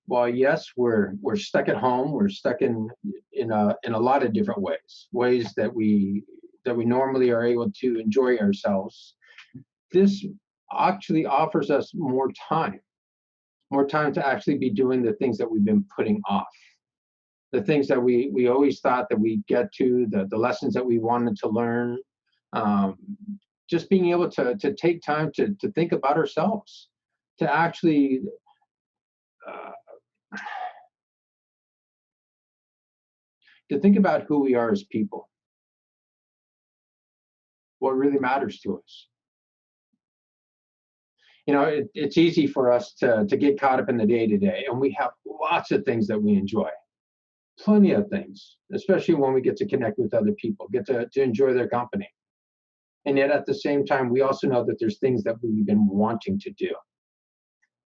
Well, yes, we're stuck at home. We're stuck in a lot of different ways that we normally are able to enjoy ourselves. This actually offers us more time to actually be doing the things that we've been putting off, the things that we always thought that we'd get to, the lessons that we wanted to learn. Um, just being able to take time to think about ourselves, to actually uh, to think about who we are as people, what really matters to us. You know, it's easy for us to get caught up in the day to day, and we have lots of things that we enjoy, plenty of things, especially when we get to connect with other people, get to enjoy their company. And yet at the same time, we also know that there's things that we've been wanting to do.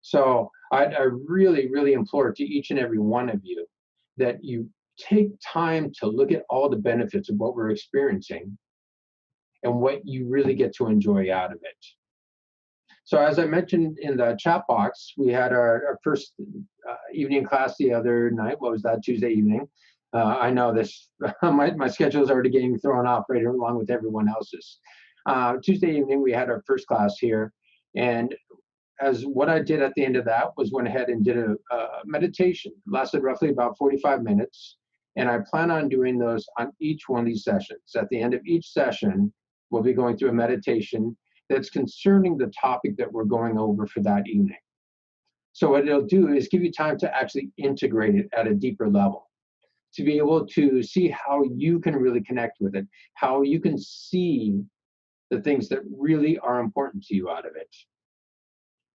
So I really, really implore to each and every one of you that you take time to look at all the benefits of what we're experiencing and what you really get to enjoy out of it. So as I mentioned in the chat box, we had our first evening class the other night. What was that, Tuesday evening? I know this, my schedule is already getting thrown off right along with everyone else's. Tuesday evening, we had our first class here. And as what I did at the end of that was went ahead and did a meditation. It lasted roughly about 45 minutes. And I plan on doing those on each one of these sessions. At the end of each session, we'll be going through a meditation that's concerning the topic that we're going over for that evening. So what it'll do is give you time to actually integrate it at a deeper level, to be able to see how you can really connect with it, how you can see the things that really are important to you out of it.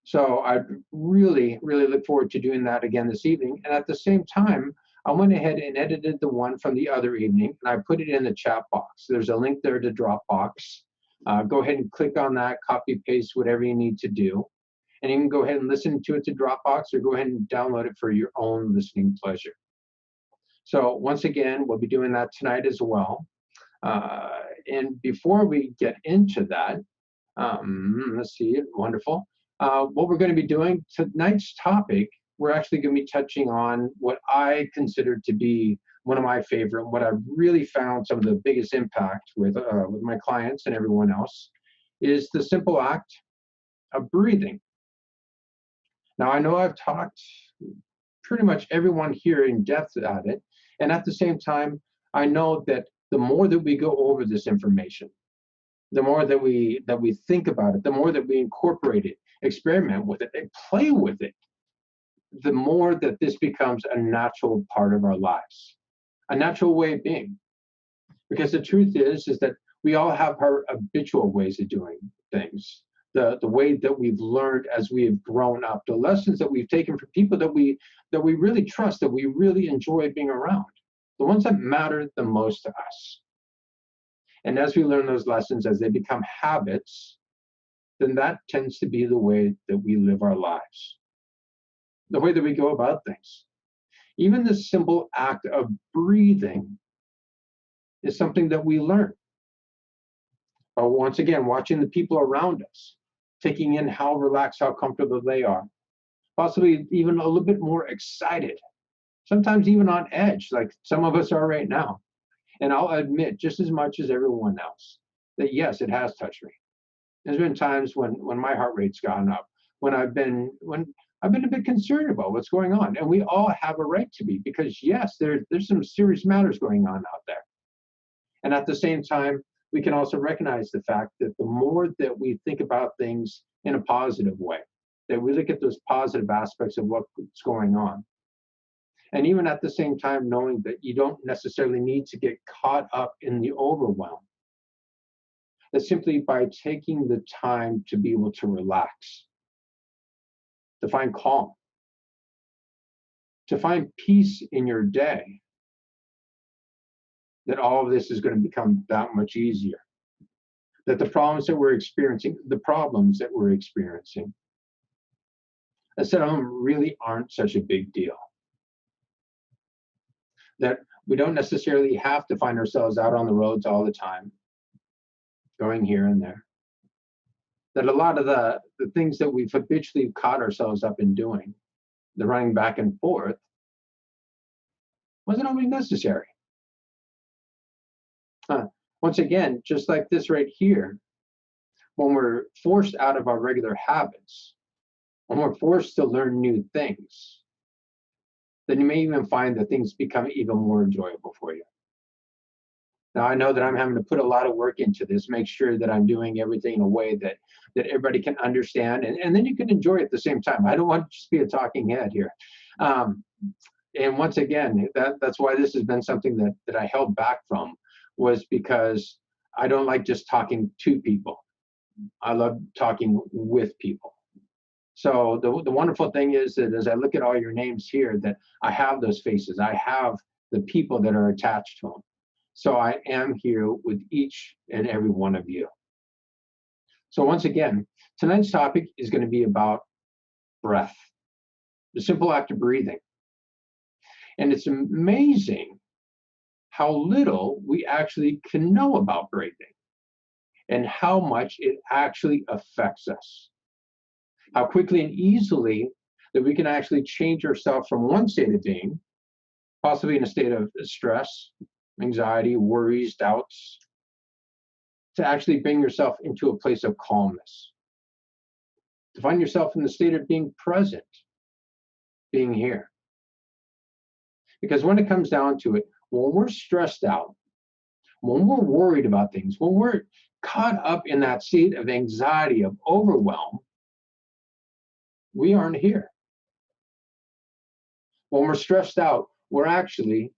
So I really, really look forward to doing that again this evening. And at the same time, I went ahead and edited the one from the other evening, and I put it in the chat box. There's a link there to Dropbox. Go ahead and click on that, copy, paste, whatever you need to do. And you can go ahead and listen to it to Dropbox, or go ahead and download it for your own listening pleasure. So once again, we'll be doing that tonight as well. And before we get into that, let's see, wonderful. What we're going to be doing tonight's topic, we're actually going to be touching on what I consider to be one of my favorite, what I've really found some of the biggest impact with my clients and everyone else, is the simple act of breathing. Now, I know I've talked pretty much everyone here in depth at it, and at the same time, I know that the more that we go over this information, the more that we think about it, the more that we incorporate it, experiment with it, and play with it, the more that this becomes a natural part of our lives, a natural way of being. Because the truth is that we all have our habitual ways of doing things, the way that we've learned as we have grown up, the lessons that we've taken from people that we really trust, that we really enjoy being around, the ones that matter the most to us. And as we learn those lessons, as they become habits, then that tends to be the way that we live our lives, the way that we go about things. Even the simple act of breathing is something that we learn. But once again, watching the people around us, taking in how relaxed, how comfortable they are, possibly even a little bit more excited, sometimes even on edge, like some of us are right now. And I'll admit, just as much as everyone else, that yes, it has touched me. There's been times when my heart rate's gone up, when I've been a bit concerned about what's going on. And we all have a right to be, because yes, there's some serious matters going on out there. And at the same time, we can also recognize the fact that the more that we think about things in a positive way, that we look at those positive aspects of what's going on. And even at the same time, knowing that you don't necessarily need to get caught up in the overwhelm, that simply by taking the time to be able to relax, to find calm, to find peace in your day, that all of this is going to become that much easier. That the problems that we're experiencing, I said, really aren't such a big deal. That we don't necessarily have to find ourselves out on the roads all the time, going here and there. That a lot of the things that we've habitually caught ourselves up in doing, the running back and forth wasn't always necessary. Once again, just like this right here, when we're forced out of our regular habits, when we're forced to learn new things, then you may even find that things become even more enjoyable for you. Now, I know that I'm having to put a lot of work into this, make sure that I'm doing everything in a way that everybody can understand, and then you can enjoy it at the same time. I don't want to just be a talking head here. Um, and once again, that's why this has been something that I held back from, was because I don't like just talking to people. I love talking with people. So the wonderful thing is that as I look at all your names here, that I have those faces. I have the people that are attached to them. So I am here with each and every one of you. So once again, tonight's topic is going to be about breath, the simple act of breathing. And it's amazing how little we actually can know about breathing and how much it actually affects us. How quickly and easily that we can actually change ourselves from one state of being, possibly in a state of stress, anxiety, worries, doubts, to actually bring yourself into a place of calmness, to find yourself in the state of being present, being here. Because when it comes down to it, when we're stressed out, when we're worried about things, when we're caught up in that state of anxiety, of overwhelm, we aren't here. When we're stressed out, we're actually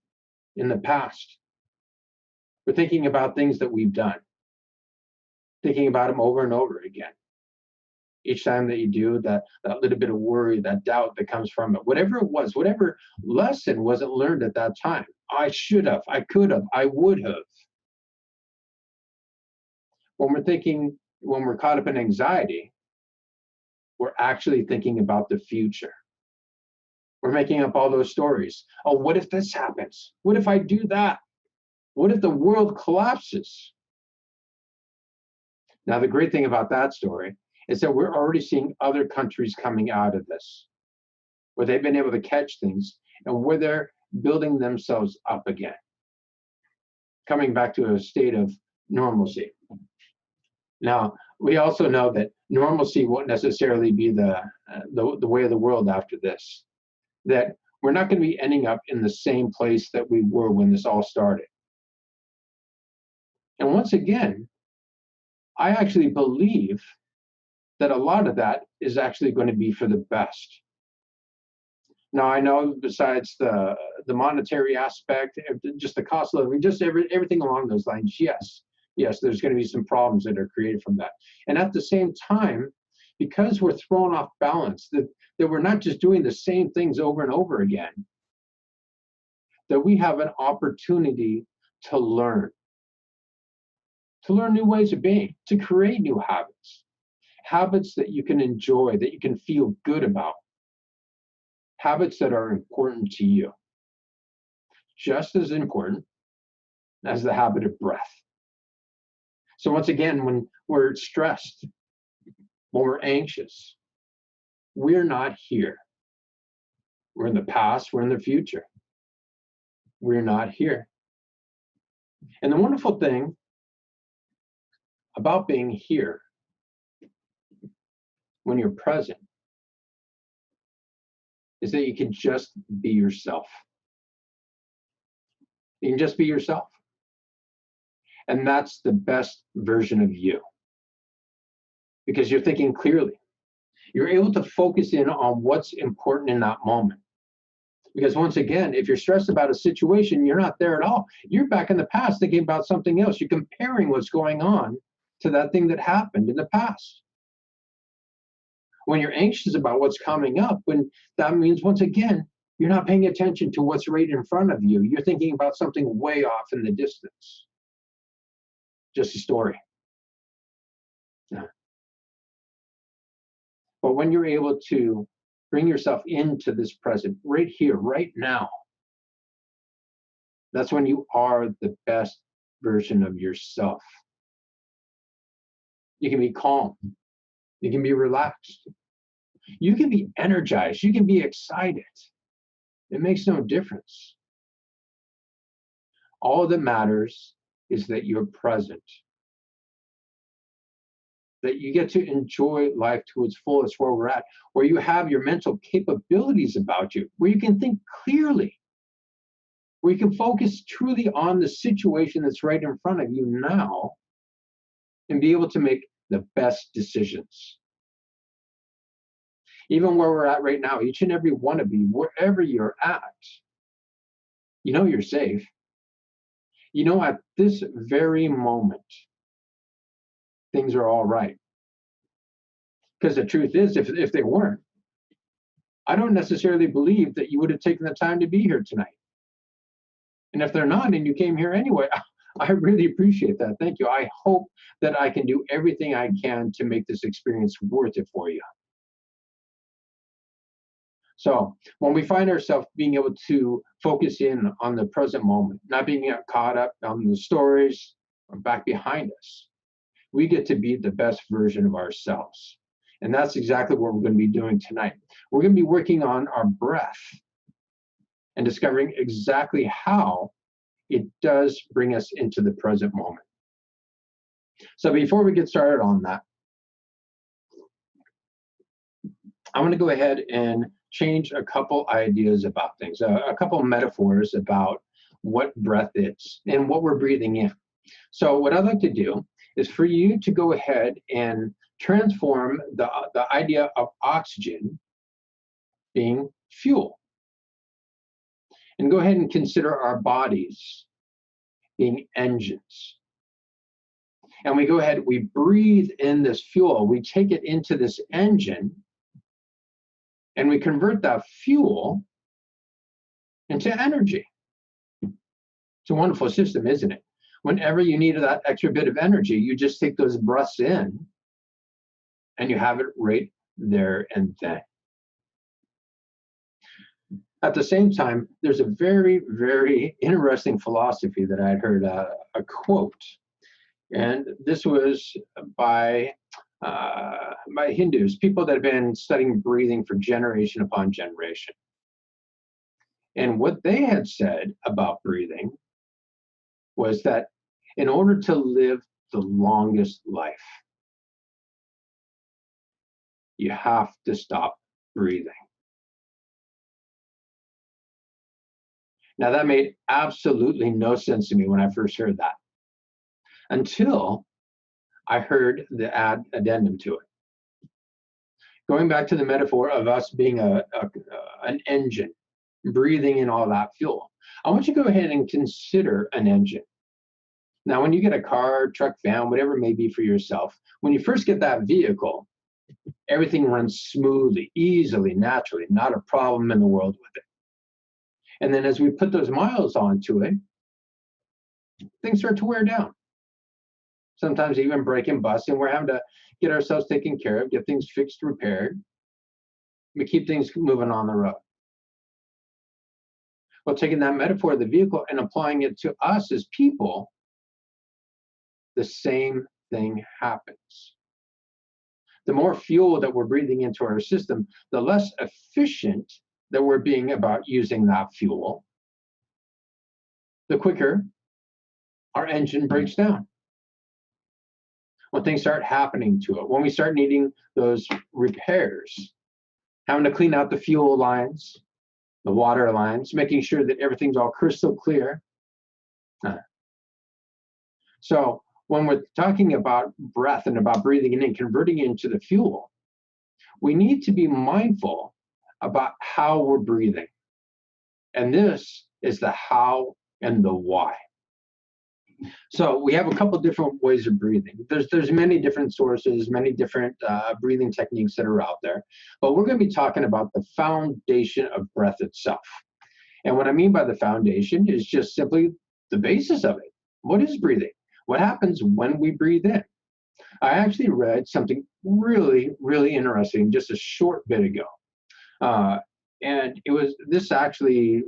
in the past. We're thinking about things that we've done, thinking about them over and over again. Each time that you do, that little bit of worry, that doubt that comes from it, whatever it was, whatever lesson wasn't learned at that time. I should have, I could have, I would have. When we're caught up in anxiety, we're actually thinking about the future. We're making up all those stories. Oh, what if this happens? What if I do that? What if the world collapses? Now, the great thing about that story is that we're already seeing other countries coming out of this, where they've been able to catch things and where they're building themselves up again, coming back to a state of normalcy. Now, we also know that normalcy won't necessarily be the way of the world after this, that we're not going to be ending up in the same place that we were when this all started. And once again, I actually believe that a lot of that is actually going to be for the best. Now, I know besides the monetary aspect, just the cost of living, just everything along those lines, yes, there's going to be some problems that are created from that. And at the same time, because we're thrown off balance, that we're not just doing the same things over and over again, that we have an opportunity to learn new ways of being, to create new habits that you can enjoy, that you can feel good about, habits that are important to you, just as important as the habit of breath. So once again, when we're stressed, when we're anxious, we're not here. We're in the past, we're in the future. We're not here. And the wonderful thing about being here, when you're present, is that you can just be yourself. You can just be yourself. And that's the best version of you, because you're thinking clearly. You're able to focus in on what's important in that moment. Because once again, if you're stressed about a situation, you're not there at all. You're back in the past thinking about something else. You're comparing what's going on to that thing that happened in the past. When you're anxious about what's coming up, when that means, once again, you're not paying attention to what's right in front of you. You're thinking about something way off in the distance. Just a story. Yeah. But when you're able to bring yourself into this present, right here, right now, that's when you are the best version of yourself. You can be calm. You can be relaxed. You can be energized. You can be excited. It makes no difference. All that matters is that you're present, that you get to enjoy life to its fullest where we're at, where you have your mental capabilities about you, where you can think clearly, where you can focus truly on the situation that's right in front of you now and be able to make the best decisions. Even where we're at right now, each and every one of you, wherever you're at, you know you're safe. You know at this very moment, things are all right. Because the truth is, if they weren't, I don't necessarily believe that you would have taken the time to be here tonight. And if they're not, and you came here anyway, I really appreciate that. Thank you. I hope that I can do everything I can to make this experience worth it for you. So when we find ourselves being able to focus in on the present moment, not being caught up on the stories back behind us, we get to be the best version of ourselves. And that's exactly what we're going to be doing tonight. We're going to be working on our breath and discovering exactly how it does bring us into the present moment. So before we get started on that, I'm going to go ahead and change a couple ideas about things, a couple metaphors about what breath is and what we're breathing in. So what I'd like to do is for you to go ahead and transform the idea of oxygen being fuel. And go ahead and consider our bodies being engines. And we go ahead, we breathe in this fuel, we take it into this engine, and we convert that fuel into energy. It's a wonderful system, isn't it? Whenever you need that extra bit of energy, you just take those breaths in and you have it right there and then. At the same time, there's a very, very interesting philosophy that I'd heard a quote. And this was by Hindus, people that have been studying breathing for generation upon generation. And what they had said about breathing was that in order to live the longest life, you have to stop breathing. Now, that made absolutely no sense to me when I first heard that, until I heard the addendum to it. Going back to the metaphor of us being an engine, breathing in all that fuel, I want you to go ahead and consider an engine. Now, when you get a car, truck, van, whatever it may be for yourself, when you first get that vehicle, everything runs smoothly, easily, naturally, not a problem in the world with it. And then as we put those miles onto it, things start to wear down. Sometimes even break and bust, and we're having to get ourselves taken care of, get things fixed, repaired. We keep things moving on the road. Well, taking that metaphor of the vehicle and applying it to us as people, the same thing happens. The more fuel that we're breathing into our system, the less efficient that we're being about using that fuel, the quicker our engine breaks down. When things start happening to it, when we start needing those repairs, having to clean out the fuel lines, the water lines, making sure that everything's all crystal clear. So when we're talking about breath and about breathing in and converting it into the fuel, we need to be mindful about how we're breathing. And this is the how and the why. So we have a couple different ways of breathing. There's many different sources, many different breathing techniques that are out there. But we're going to be talking about the foundation of breath itself. And what I mean by the foundation is just simply the basis of it. What is breathing? What happens when we breathe in? I actually read something really, really interesting just a short bit ago. And this actually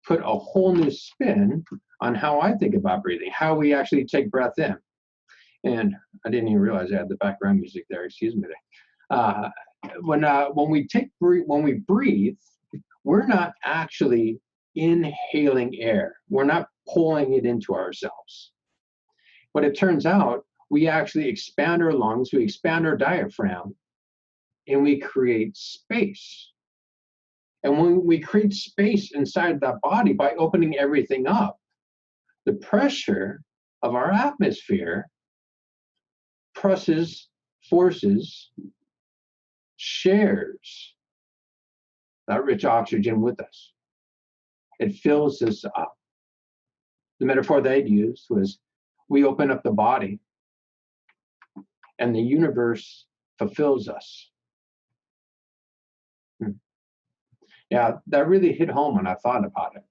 put a whole new spin on how I think about breathing, how we actually take breath in. And I didn't even realize I had the background music there, excuse me. when we breathe, we're not actually inhaling air. We're not pulling it into ourselves. But it turns out we actually expand our lungs, we expand our diaphragm, and we create space. And when we create space inside that body by opening everything up, the pressure of our atmosphere presses, forces, shares that rich oxygen with us. It fills us up. The metaphor they'd used was we open up the body and the universe fulfills us. Yeah, that really hit home when I thought about it.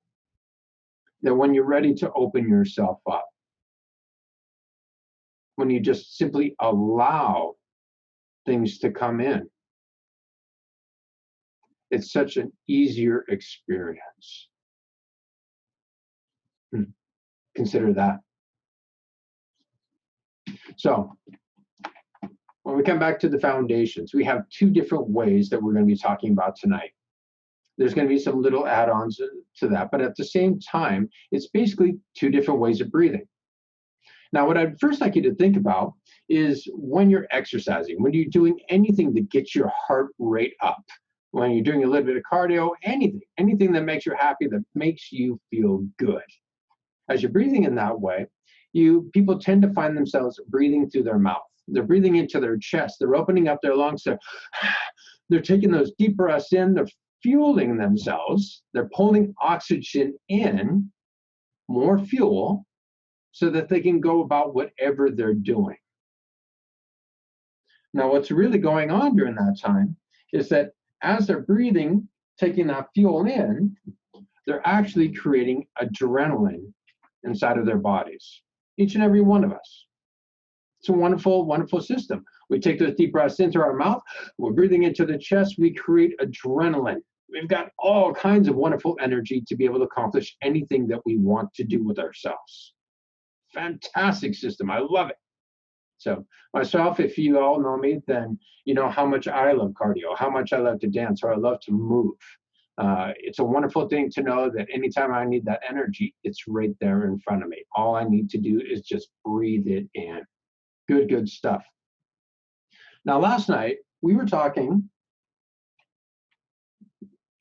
That when you're ready to open yourself up, when you just simply allow things to come in, it's such an easier experience. Consider that. So, when we come back to the foundations, we have two different ways that we're going to be talking about tonight. There's going to be some little add-ons to that, but at the same time, it's basically two different ways of breathing. Now, what I'd first like you to think about is when you're exercising, when you're doing anything that gets your heart rate up, when you're doing a little bit of cardio, anything that makes you happy, that makes you feel good. As you're breathing in that way, people tend to find themselves breathing through their mouth. They're breathing into their chest. They're opening up their lungs. They're taking those deep breaths in. They're fueling themselves. They're pulling oxygen in, more fuel, so that they can go about whatever they're doing. Now, what's really going on during that time is that as they're breathing, taking that fuel in, they're actually creating adrenaline inside of their bodies, each and every one of us. It's a wonderful, wonderful system. We take those deep breaths into our mouth, we're breathing into the chest, we create adrenaline. We've got all kinds of wonderful energy to be able to accomplish anything that we want to do with ourselves. Fantastic system. I love it. So myself, if you all know me, then you know how much I love cardio, how much I love to dance, or I love to move. It's a wonderful thing to know that anytime I need that energy, it's right there in front of me. All I need to do is just breathe it in. Good stuff. Now, last night, we were talking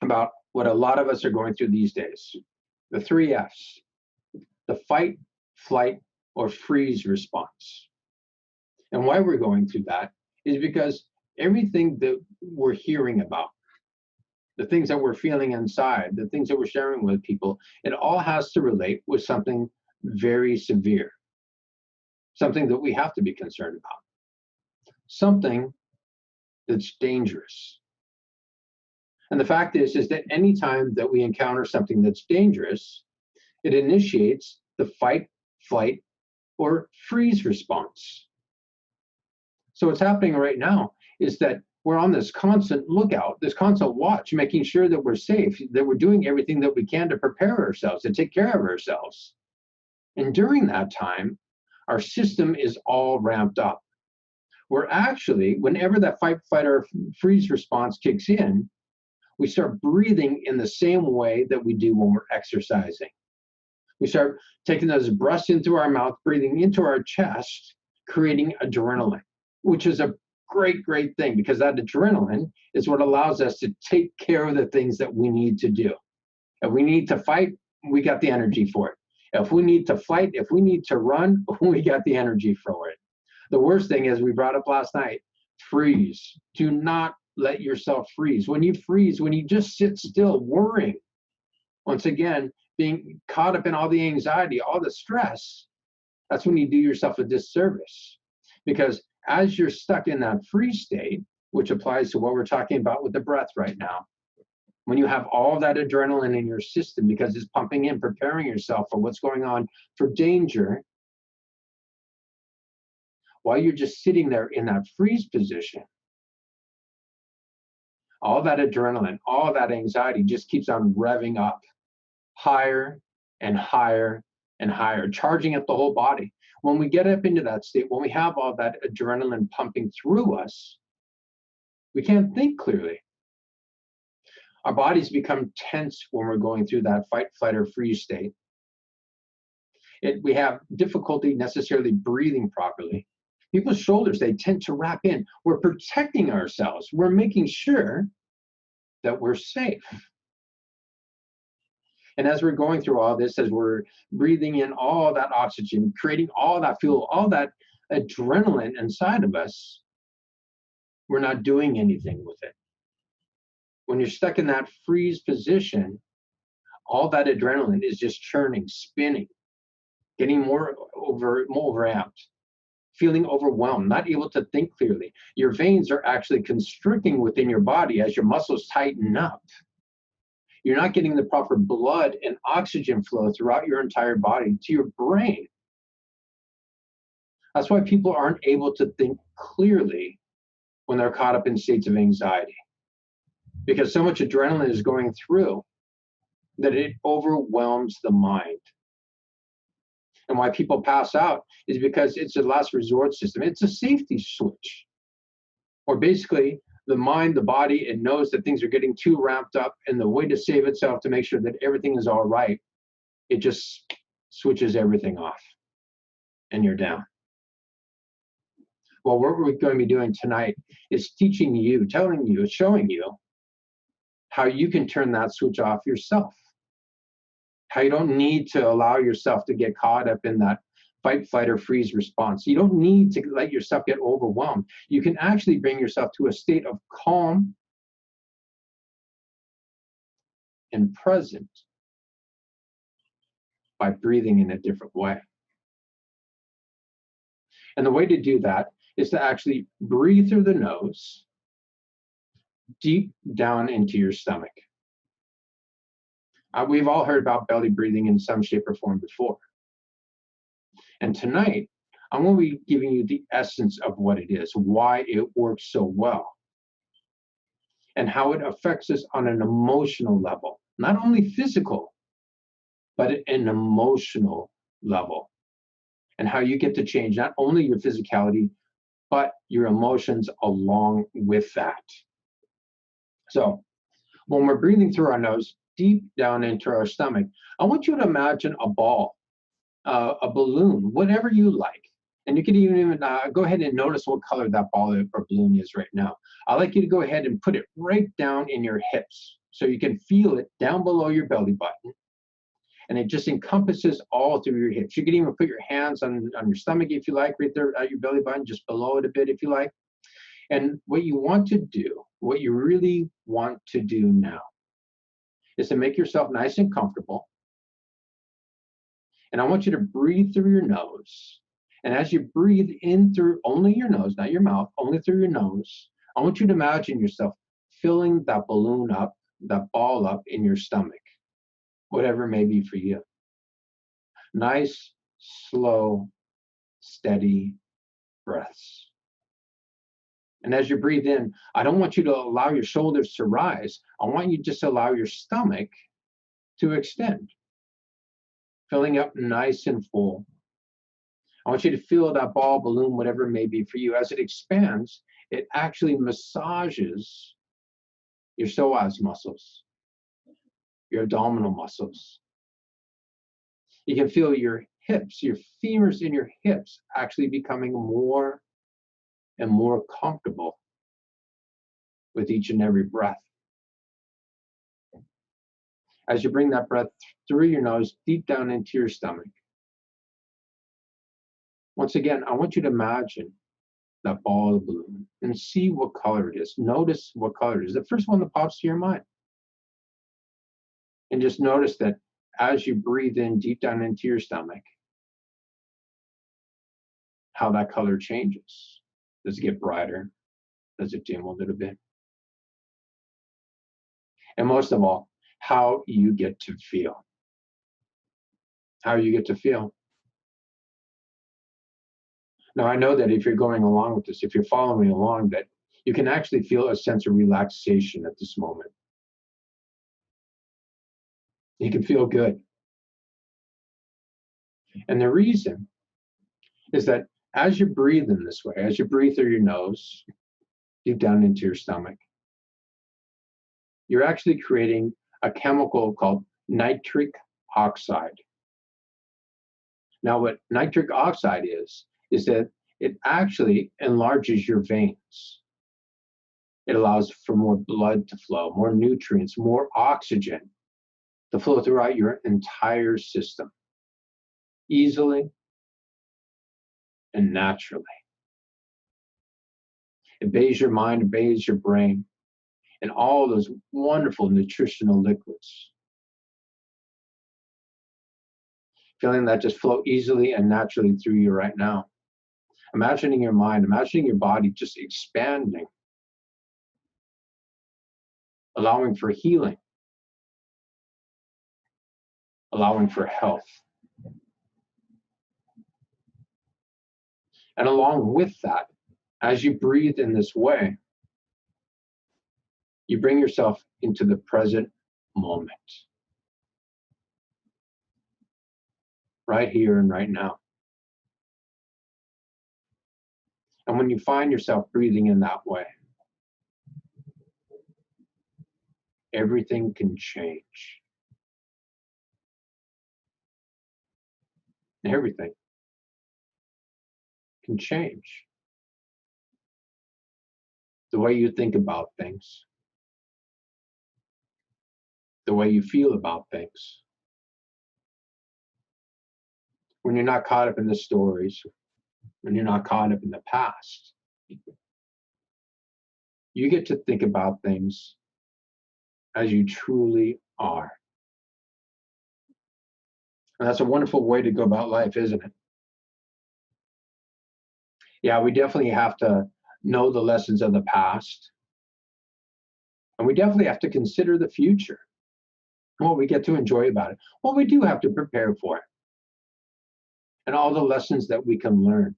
about what a lot of us are going through these days. The 3 Fs, the fight, flight, or freeze response. And why we're going through that is because everything that we're hearing about, the things that we're feeling inside, the things that we're sharing with people, it all has to relate with something very severe, something that we have to be concerned about, something that's dangerous. And the fact is that anytime that we encounter something that's dangerous, it initiates the fight, flight, or freeze response. So what's happening right now is that we're on this constant lookout, this constant watch, making sure that we're safe, that we're doing everything that we can to prepare ourselves, to take care of ourselves. And during that time, our system is all ramped up. We're actually, whenever that fight, flight, or freeze response kicks in, we start breathing in the same way that we do when we're exercising. We start taking those breaths into our mouth, breathing into our chest, creating adrenaline, which is a great thing, because that adrenaline is what allows us to take care of the things that we need to do. If we need to fight, we got the energy for it. If we need to flight, if we need to run, we got the energy for it. The worst thing is, we brought up last night, freeze. Do not let yourself freeze. When you freeze, when you just sit still worrying, once again, being caught up in all the anxiety, all the stress, that's when you do yourself a disservice. Because as you're stuck in that freeze state, which applies to what we're talking about with the breath right now, when you have all that adrenaline in your system because it's pumping in, preparing yourself for what's going on, for danger, while you're just sitting there in that freeze position, all that adrenaline, all that anxiety just keeps on revving up higher and higher and higher, charging up the whole body. When we get up into that state, when we have all that adrenaline pumping through us, We can't think clearly. Our bodies become tense when we're going through that fight, flight, or freeze state. We have difficulty necessarily breathing properly. People's shoulders, they tend to wrap in. We're protecting ourselves. We're making sure that we're safe. And as we're going through all this, as we're breathing in all that oxygen, creating all that fuel, all that adrenaline inside of us, we're not doing anything with it. When you're stuck in that freeze position, all that adrenaline is just churning, spinning, getting more overamped, feeling overwhelmed, not able to think clearly. Your veins are actually constricting within your body as your muscles tighten up. You're not getting the proper blood and oxygen flow throughout your entire body to your brain. That's why people aren't able to think clearly when they're caught up in states of anxiety, because so much adrenaline is going through that it overwhelms the mind. And why people pass out is because it's a last resort system. It's a safety switch. Or basically, the mind, the body, it knows that things are getting too ramped up, and the way to save itself to make sure that everything is all right, it just switches everything off, and you're down. Well, what we're going to be doing tonight is teaching you, telling you, showing you how you can turn that switch off yourself. How you don't need to allow yourself to get caught up in that fight, flight, or freeze response. You don't need to let yourself get overwhelmed. You can actually bring yourself to a state of calm and present by breathing in a different way. And the way to do that is to actually breathe through the nose, deep down into your stomach. We've all heard about belly breathing in some shape or form before. And tonight, I'm going to be giving you the essence of what it is, why it works so well, and how it affects us on an emotional level, not only physical, but an emotional level, and how you get to change not only your physicality, but your emotions along with that. So when we're breathing through our nose, deep down into our stomach, I want you to imagine a ball, a balloon, whatever you like. And you can even go ahead and notice what color that ball or balloon is right now. I'd like you to go ahead and put it right down in your hips so you can feel it down below your belly button. And it just encompasses all through your hips. You can even put your hands on your stomach if you like, right there at your belly button, just below it a bit if you like. And what you want to do, what you really want to do now, is to make yourself nice and comfortable. And I want you to breathe through your nose. And as you breathe in through only your nose, not your mouth, only through your nose, I want you to imagine yourself filling that balloon up, that ball up in your stomach, whatever it may be for you. Nice, slow, steady breaths. And as you breathe in, I don't want you to allow your shoulders to rise. I want you just to allow your stomach to extend, filling up nice and full. I want you to feel that ball, balloon, whatever it may be for you. As it expands, it actually massages your psoas muscles, your abdominal muscles. You can feel your hips, your femurs in your hips actually becoming more and more comfortable with each and every breath. As you bring that breath through your nose, deep down into your stomach. Once again, I want you to imagine that ball of balloon and see what color it is. Notice what color it is. The first one that pops to your mind. And just notice that as you breathe in deep down into your stomach, how that color changes. Does it get brighter? Does it dim a little bit? And most of all, how you get to feel. How you get to feel. Now, I know that if you're going along with this, if you're following along, that you can actually feel a sense of relaxation at this moment. You can feel good. And the reason is that as you breathe in this way, as you breathe through your nose, deep down into your stomach. You're actually creating a chemical called nitric oxide. Now, what nitric oxide is that it actually enlarges your veins. It allows for more blood to flow, more nutrients, more oxygen to flow throughout your entire system easily and naturally. It bathes your mind, it bathes your brain, and all those wonderful nutritional liquids. Feeling that just flow easily and naturally through you right now. Imagining your mind, imagining your body just expanding, allowing for healing, allowing for health. And along with that, as you breathe in this way, you bring yourself into the present moment, right here and right now. And when you find yourself breathing in that way, everything can change. Everything can change. The way you think about things, the way you feel about things. When you're not caught up in the stories, when you're not caught up in the past, you get to think about things as you truly are. And that's a wonderful way to go about life, isn't it? Yeah, we definitely have to know the lessons of the past. And we definitely have to consider the future, what we get to enjoy about it, what we do have to prepare for it, and all the lessons that we can learn.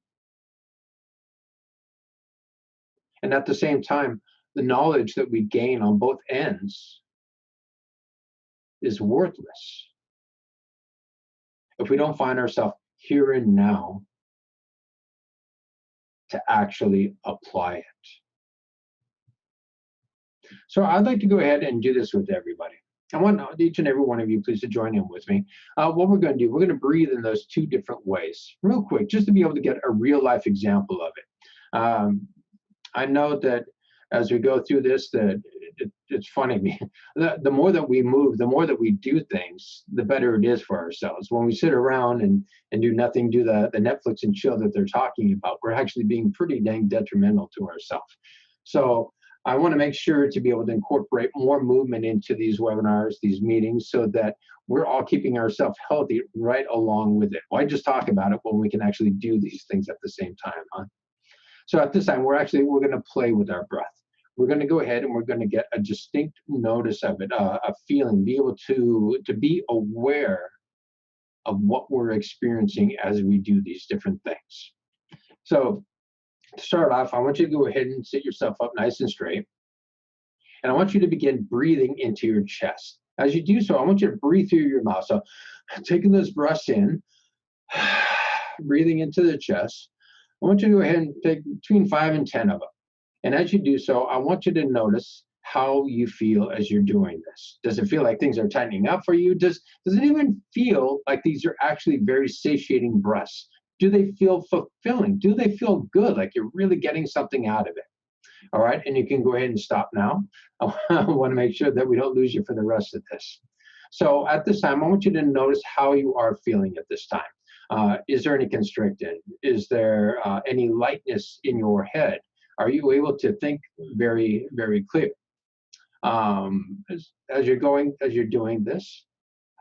And at the same time, the knowledge that we gain on both ends is worthless if we don't find ourselves here and now to actually apply it. So I'd like to go ahead and do this with everybody. I want each and every one of you please to join in with me. What we're going to do, we're going to breathe in those two different ways, real quick, just to be able to get a real life example of it. I know that as we go through this, that it's funny. The more that we move, the more that we do things, the better it is for ourselves. When we sit around and do nothing, do the Netflix and chill that they're talking about, we're actually being pretty dang detrimental to ourselves. So I want to make sure to be able to incorporate more movement into these webinars, these meetings, so that we're all keeping ourselves healthy right along with it. Why just talk about it when we can actually do these things at the same time, huh? So at this time, we're going to play with our breath. We're going to go ahead and we're going to get a distinct notice of it, a feeling, be able to be aware of what we're experiencing as we do these different things. So to start off, I want you to go ahead and sit yourself up nice and straight. And I want you to begin breathing into your chest. As you do so, I want you to breathe through your mouth. So taking those breaths in, breathing into the chest. I want you to go ahead and take between 5 and 10 of them. And as you do so, I want you to notice how you feel as you're doing this. Does it feel like things are tightening up for you? Does it even feel like these are actually very satiating breaths? Do they feel fulfilling? Do they feel good, like you're really getting something out of it? All right, and you can go ahead and stop now. I want to make sure that we don't lose you for the rest of this. So at this time, I want you to notice how you are feeling at this time. Is there any constriction? Is there any lightness in your head? Are you able to think very, very clear? As you're doing this,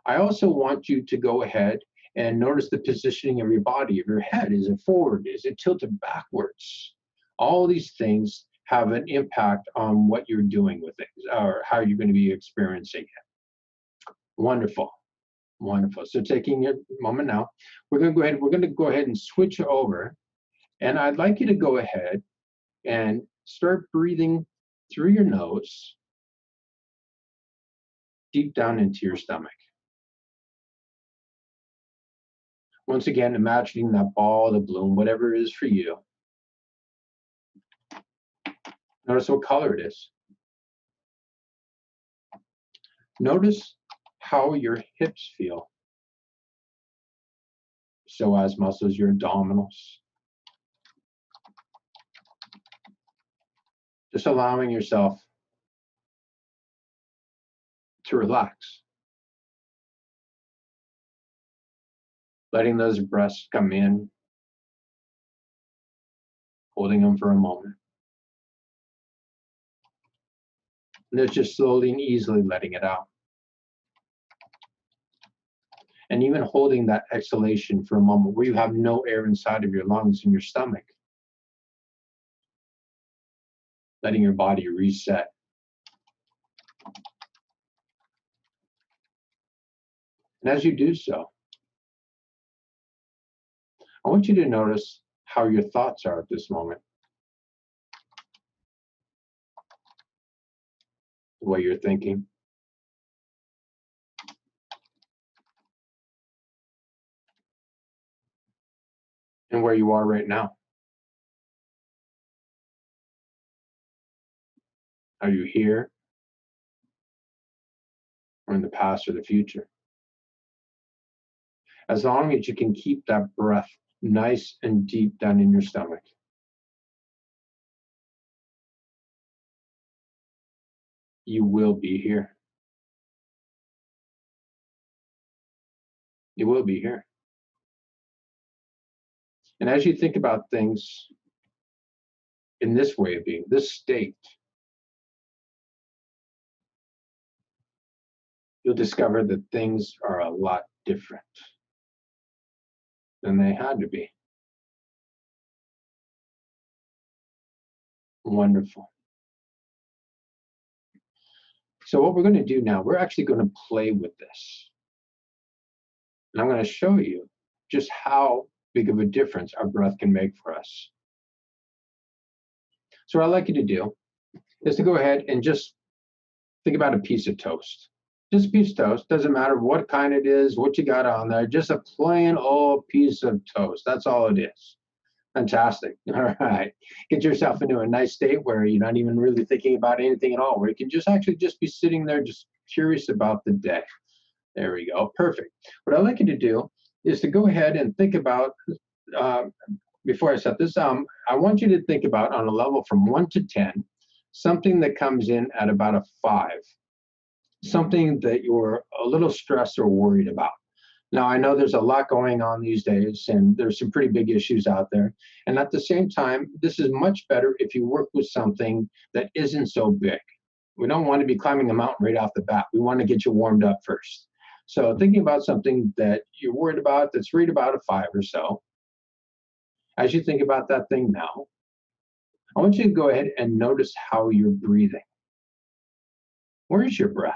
I also want you to go ahead and notice the positioning of your body, of your head. Is it forward? Is it tilted backwards? All these things have an impact on what you're doing with things or how you're going to be experiencing it. Wonderful. Wonderful. So taking a moment now, we're going to go ahead and switch over. And I'd like you to go ahead and start breathing through your nose deep down into your stomach. Once again, imagining that ball, the bloom, whatever it is for you. Notice what color it is. Notice how your hips feel. Psoas muscles, your abdominals. Just allowing yourself to relax. Letting those breaths come in, holding them for a moment. And then just slowly and easily letting it out. And even holding that exhalation for a moment where you have no air inside of your lungs and your stomach. Letting your body reset. And as you do so, I want you to notice how your thoughts are at this moment. The way you're thinking. And where you are right now. Are you here? Or in the past or the future? As long as you can keep that breath nice and deep down in your stomach. You will be here. You will be here. And as you think about things in this way of being, this state, you'll discover that things are a lot different than they had to be. Wonderful. So what we're going to do now, we're actually going to play with this. And I'm going to show you just how big of a difference our breath can make for us. So what I'd like you to do is to go ahead and just think about a piece of toast. Just a piece of toast. Doesn't matter what kind it is, what you got on there. Just a plain old piece of toast. That's all it is. Fantastic. All right. Get yourself into a nice state where you're not even really thinking about anything at all, where you can just actually just be sitting there just curious about the day. There we go. Perfect. What I'd like you to do is to go ahead and think about, before I set this, I want you to think about on a level from 1 to 10, something that comes in at about a 5, something that you're a little stressed or worried about. Now, I know there's a lot going on these days, and there's some pretty big issues out there. And at the same time, this is much better if you work with something that isn't so big. We don't want to be climbing a mountain right off the bat. We want to get you warmed up first. So thinking about something that you're worried about, that's right about a 5 or so, as you think about that thing now, I want you to go ahead and notice how you're breathing. Where is your breath?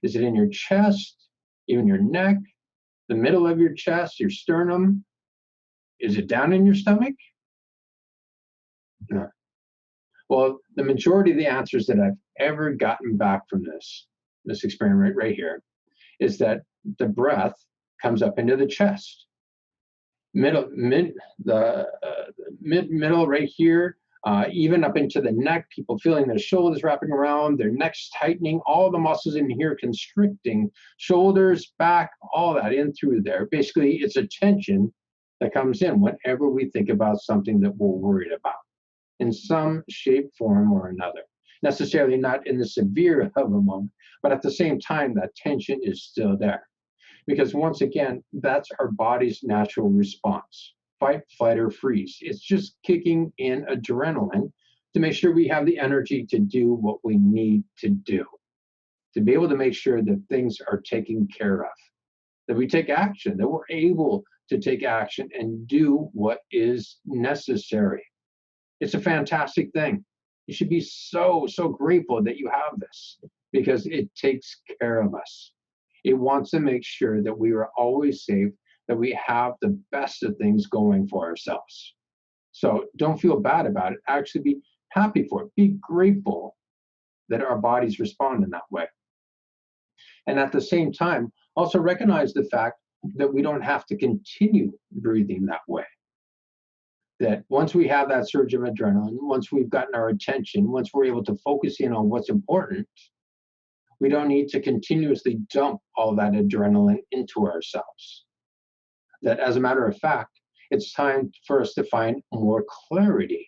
Is it in your chest, even your neck, the middle of your chest, your sternum? Is it down in your stomach? No. Well, the majority of the answers that I've ever gotten back from this experiment right here, is that the breath comes up into the chest. Middle right here, even up into the neck, people feeling their shoulders wrapping around, their necks tightening, all the muscles in here constricting, shoulders, back, all that in through there. Basically, it's a tension that comes in whenever we think about something that we're worried about in some shape, form, or another. Necessarily not in the severe of a moment, but at the same time, that tension is still there. Because once again, that's our body's natural response. Fight, flight, or freeze. It's just kicking in adrenaline to make sure we have the energy to do what we need to do, to be able to make sure that things are taken care of, that we take action, that we're able to take action and do what is necessary. It's a fantastic thing. You should be so grateful that you have this, because it takes care of us. It wants to make sure that we are always safe, that we have the best of things going for ourselves. So don't feel bad about it. Actually be happy for it. Be grateful that our bodies respond in that way. And at the same time, also recognize the fact that we don't have to continue breathing that way. that once we have that surge of adrenaline, once we've gotten our attention, once we're able to focus in on what's important, we don't need to continuously dump all that adrenaline into ourselves. That, as a matter of fact, it's time for us to find more clarity,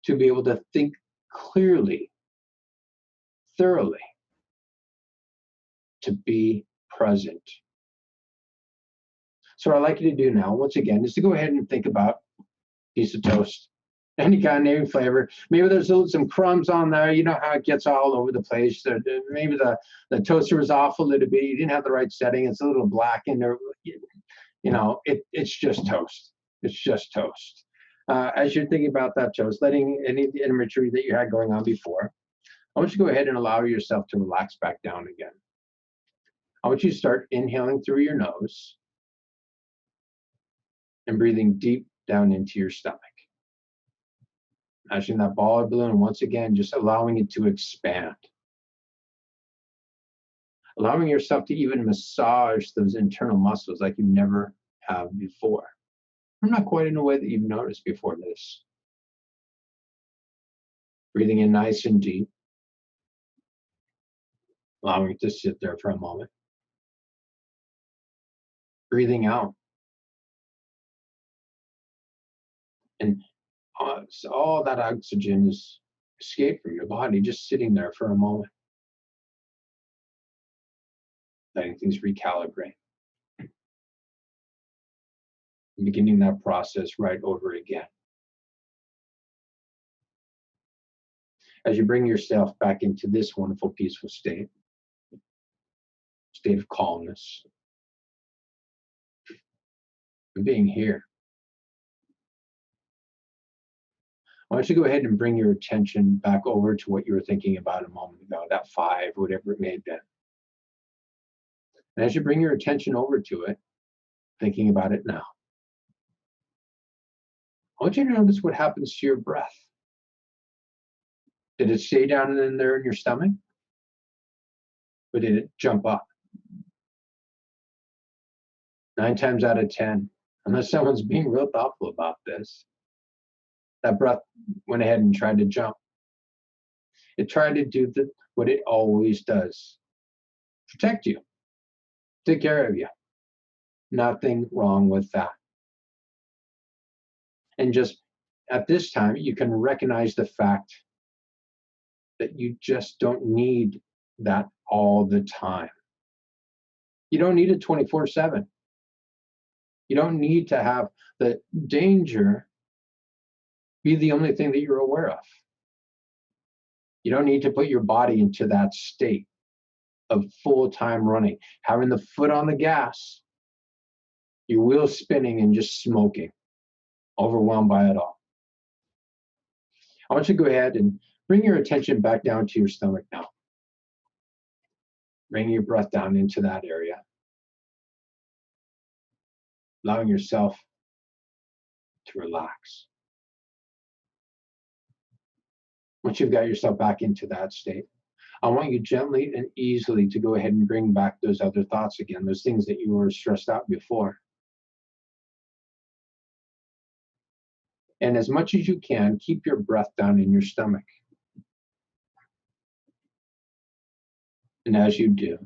to be able to think clearly, thoroughly, to be present. So what I'd like you to do now, once again, is to go ahead and think about a piece of toast, any kind, any flavor. Maybe there's some crumbs on there. You know how it gets all over the place. Maybe the toaster was off a little bit. You didn't have the right setting. It's a little black in there. It's just toast. It's just toast. As you're thinking about that toast, letting any imagery that you had going on before, I want you to go ahead and allow yourself to relax back down again. I want you to start inhaling through your nose and breathing deep down into your stomach. Imagine that ball or balloon, once again, just allowing it to expand. Allowing yourself to even massage those internal muscles like you never have before. Not quite in a way that you've noticed before this. Breathing in nice and deep. Allowing it to sit there for a moment. Breathing out. And so all that oxygen is escaped from your body, just sitting there for a moment. Letting things recalibrate. Beginning that process right over again. As you bring yourself back into this wonderful, peaceful state of calmness, and being here, I want you to go ahead and bring your attention back over to what you were thinking about a moment ago, that 5, whatever it may have been. And as you bring your attention over to it, thinking about it now, I want you to notice what happens to your breath. Did it stay down in there in your stomach? Or did it jump up? 9 times out of 10, unless someone's being real thoughtful about this, that breath went ahead and tried to jump. It tried to do what it always does. Protect you. Take care of you. Nothing wrong with that. And just at this time, you can recognize the fact that you just don't need that all the time. You don't need it 24/7. You don't need to have the danger be the only thing that you're aware of. You don't need to put your body into that state of full-time running, having the foot on the gas, your wheels spinning and just smoking, overwhelmed by it all. I want you to go ahead and bring your attention back down to your stomach now. Bring your breath down into that area. Allowing yourself to relax. Once you've got yourself back into that state, I want you gently and easily to go ahead and bring back those other thoughts again, those things that you were stressed out before. And as much as you can, keep your breath down in your stomach. And as you do,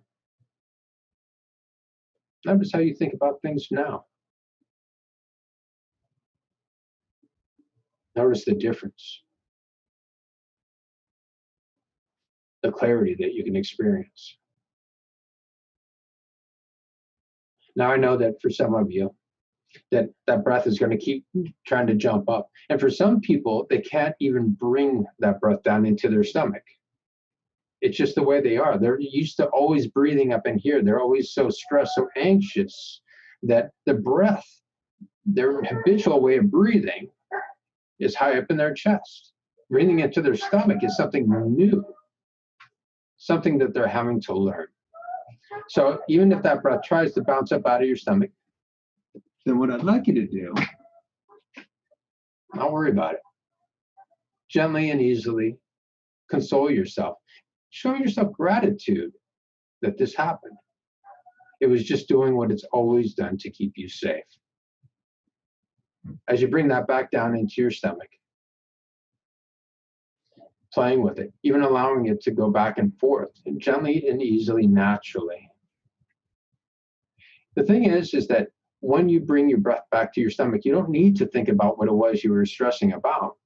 notice how you think about things now. Notice the difference, the clarity that you can experience. Now I know that for some of you, that breath is going to keep trying to jump up. And for some people, they can't even bring that breath down into their stomach. It's just the way they are. They're used to always breathing up in here. They're always so stressed, so anxious that the breath, their habitual way of breathing, is high up in their chest. Breathing into their stomach is something new, something that they're having to learn. So even if that breath tries to bounce up out of your stomach, then what I'd like you to do, don't worry about it. Gently and easily console yourself. Show yourself gratitude that this happened. It was just doing what it's always done to keep you safe. As you bring that back down into your stomach, playing with it, even allowing it to go back and forth gently and easily, naturally. The thing is that when you bring your breath back to your stomach, you don't need to think about what it was you were stressing about.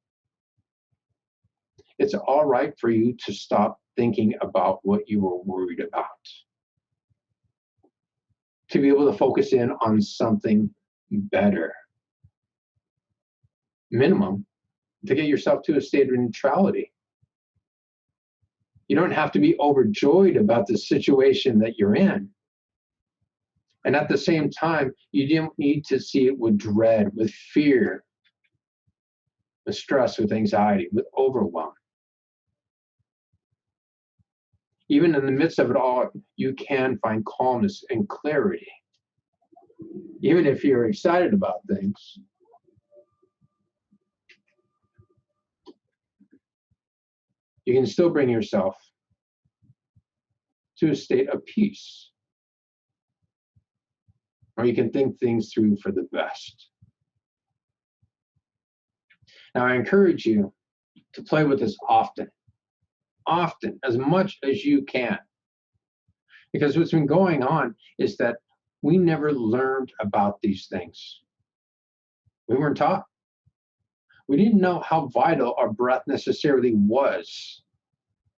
It's all right for you to stop thinking about what you were worried about, to be able to focus in on something better. Minimum, to get yourself to a state of neutrality. You don't have to be overjoyed about the situation that you're in. And at the same time, you don't need to see it with dread, with fear, with stress, with anxiety, with overwhelm. Even in the midst of it all, you can find calmness and clarity. Even if you're excited about things, you can still bring yourself to a state of peace, or you can think things through for the best. Now, I encourage you to play with this often, as much as you can. Because what's been going on is that we never learned about these things. We weren't taught. We didn't know how vital our breath necessarily was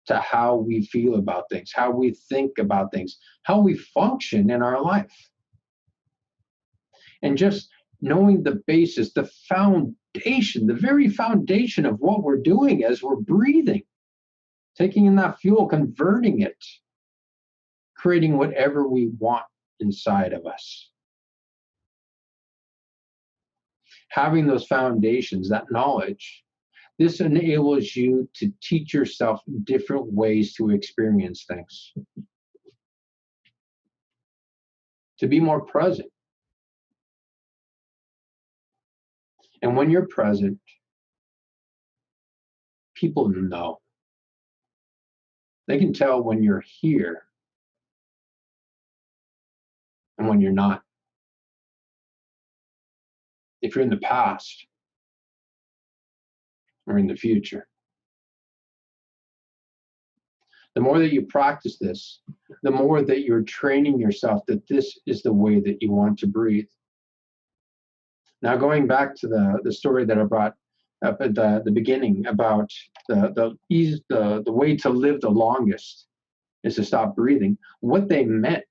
to how we feel about things, how we think about things, how we function in our life. And just knowing the basis, the foundation, the very foundation of what we're doing as we're breathing, taking in that fuel, converting it, creating whatever we want inside of us. Having those foundations, that knowledge, this enables you to teach yourself different ways to experience things, to be more present. And when you're present, people know. They can tell when you're here and when you're not. If you're in the past or in the future. The more that you practice this, the more that you're training yourself that this is the way that you want to breathe. Now, going back to the story that I brought up at the beginning about the way to live the longest is to stop breathing. What they meant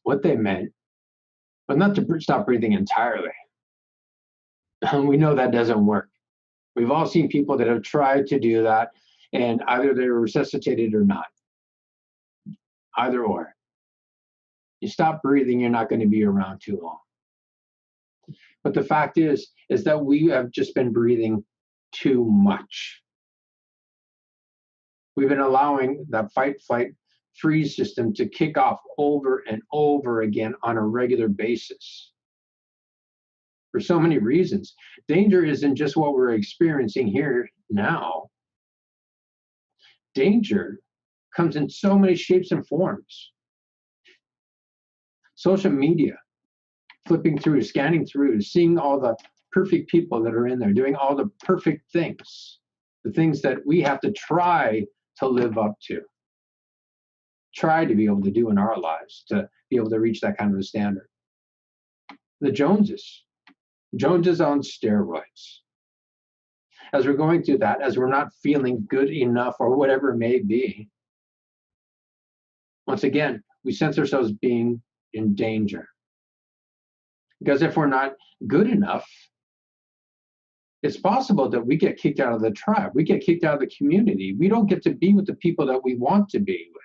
was not to stop breathing entirely. We know that doesn't work. We've all seen people that have tried to do that, and either they're resuscitated or not. Either or. You stop breathing, you're not going to be around too long. But the fact is that we have just been breathing too much. We've been allowing that fight, flight, freeze system to kick off over and over again on a regular basis. For so many reasons. Danger isn't just what we're experiencing here now. Danger comes in so many shapes and forms. Social media, flipping through, scanning through, seeing all the perfect people that are in there, doing all the perfect things, the things that we have to try to live up to, try to be able to do in our lives, to be able to reach that kind of a standard. The Joneses on steroids. As we're going through that, as we're not feeling good enough or whatever it may be, once again, we sense ourselves being in danger. Because if we're not good enough, it's possible that we get kicked out of the tribe. We get kicked out of the community. We don't get to be with the people that we want to be with.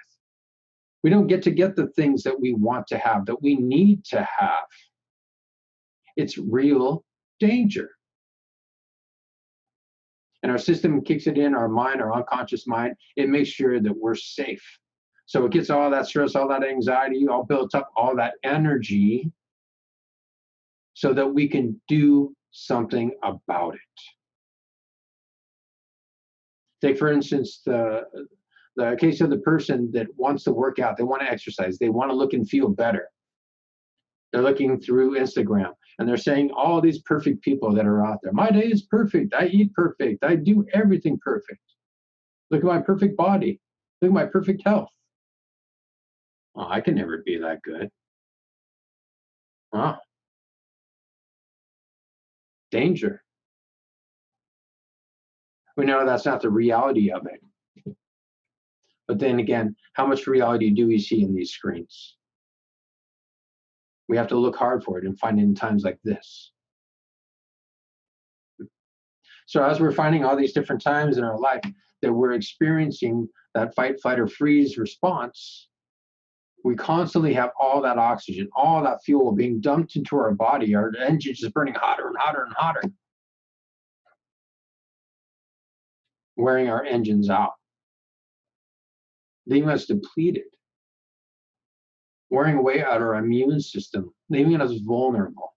We don't get the things that we want to have, that we need to have. It's real danger. And our system kicks it in, our mind, our unconscious mind. It makes sure that we're safe. So it gets all that stress, all that anxiety, all built up, all that energy, so that we can do something about it. Take, for instance, the case of the person that wants to work out, they want to exercise, they want to look and feel better. They're looking through Instagram and they're saying all these perfect people that are out there. My day is perfect. I eat perfect. I do everything perfect. Look at my perfect body. Look at my perfect health. Oh, I can never be that good. Oh, danger. We know that's not the reality of it. But then again, how much reality do we see in these screens? We have to look hard for it and find it in times like this. So as we're finding all these different times in our life that we're experiencing that fight, flight, or freeze response, we constantly have all that oxygen, all that fuel being dumped into our body. Our engine is burning hotter and hotter and hotter, wearing our engines out, leaving us depleted, wearing away at our immune system, leaving us vulnerable.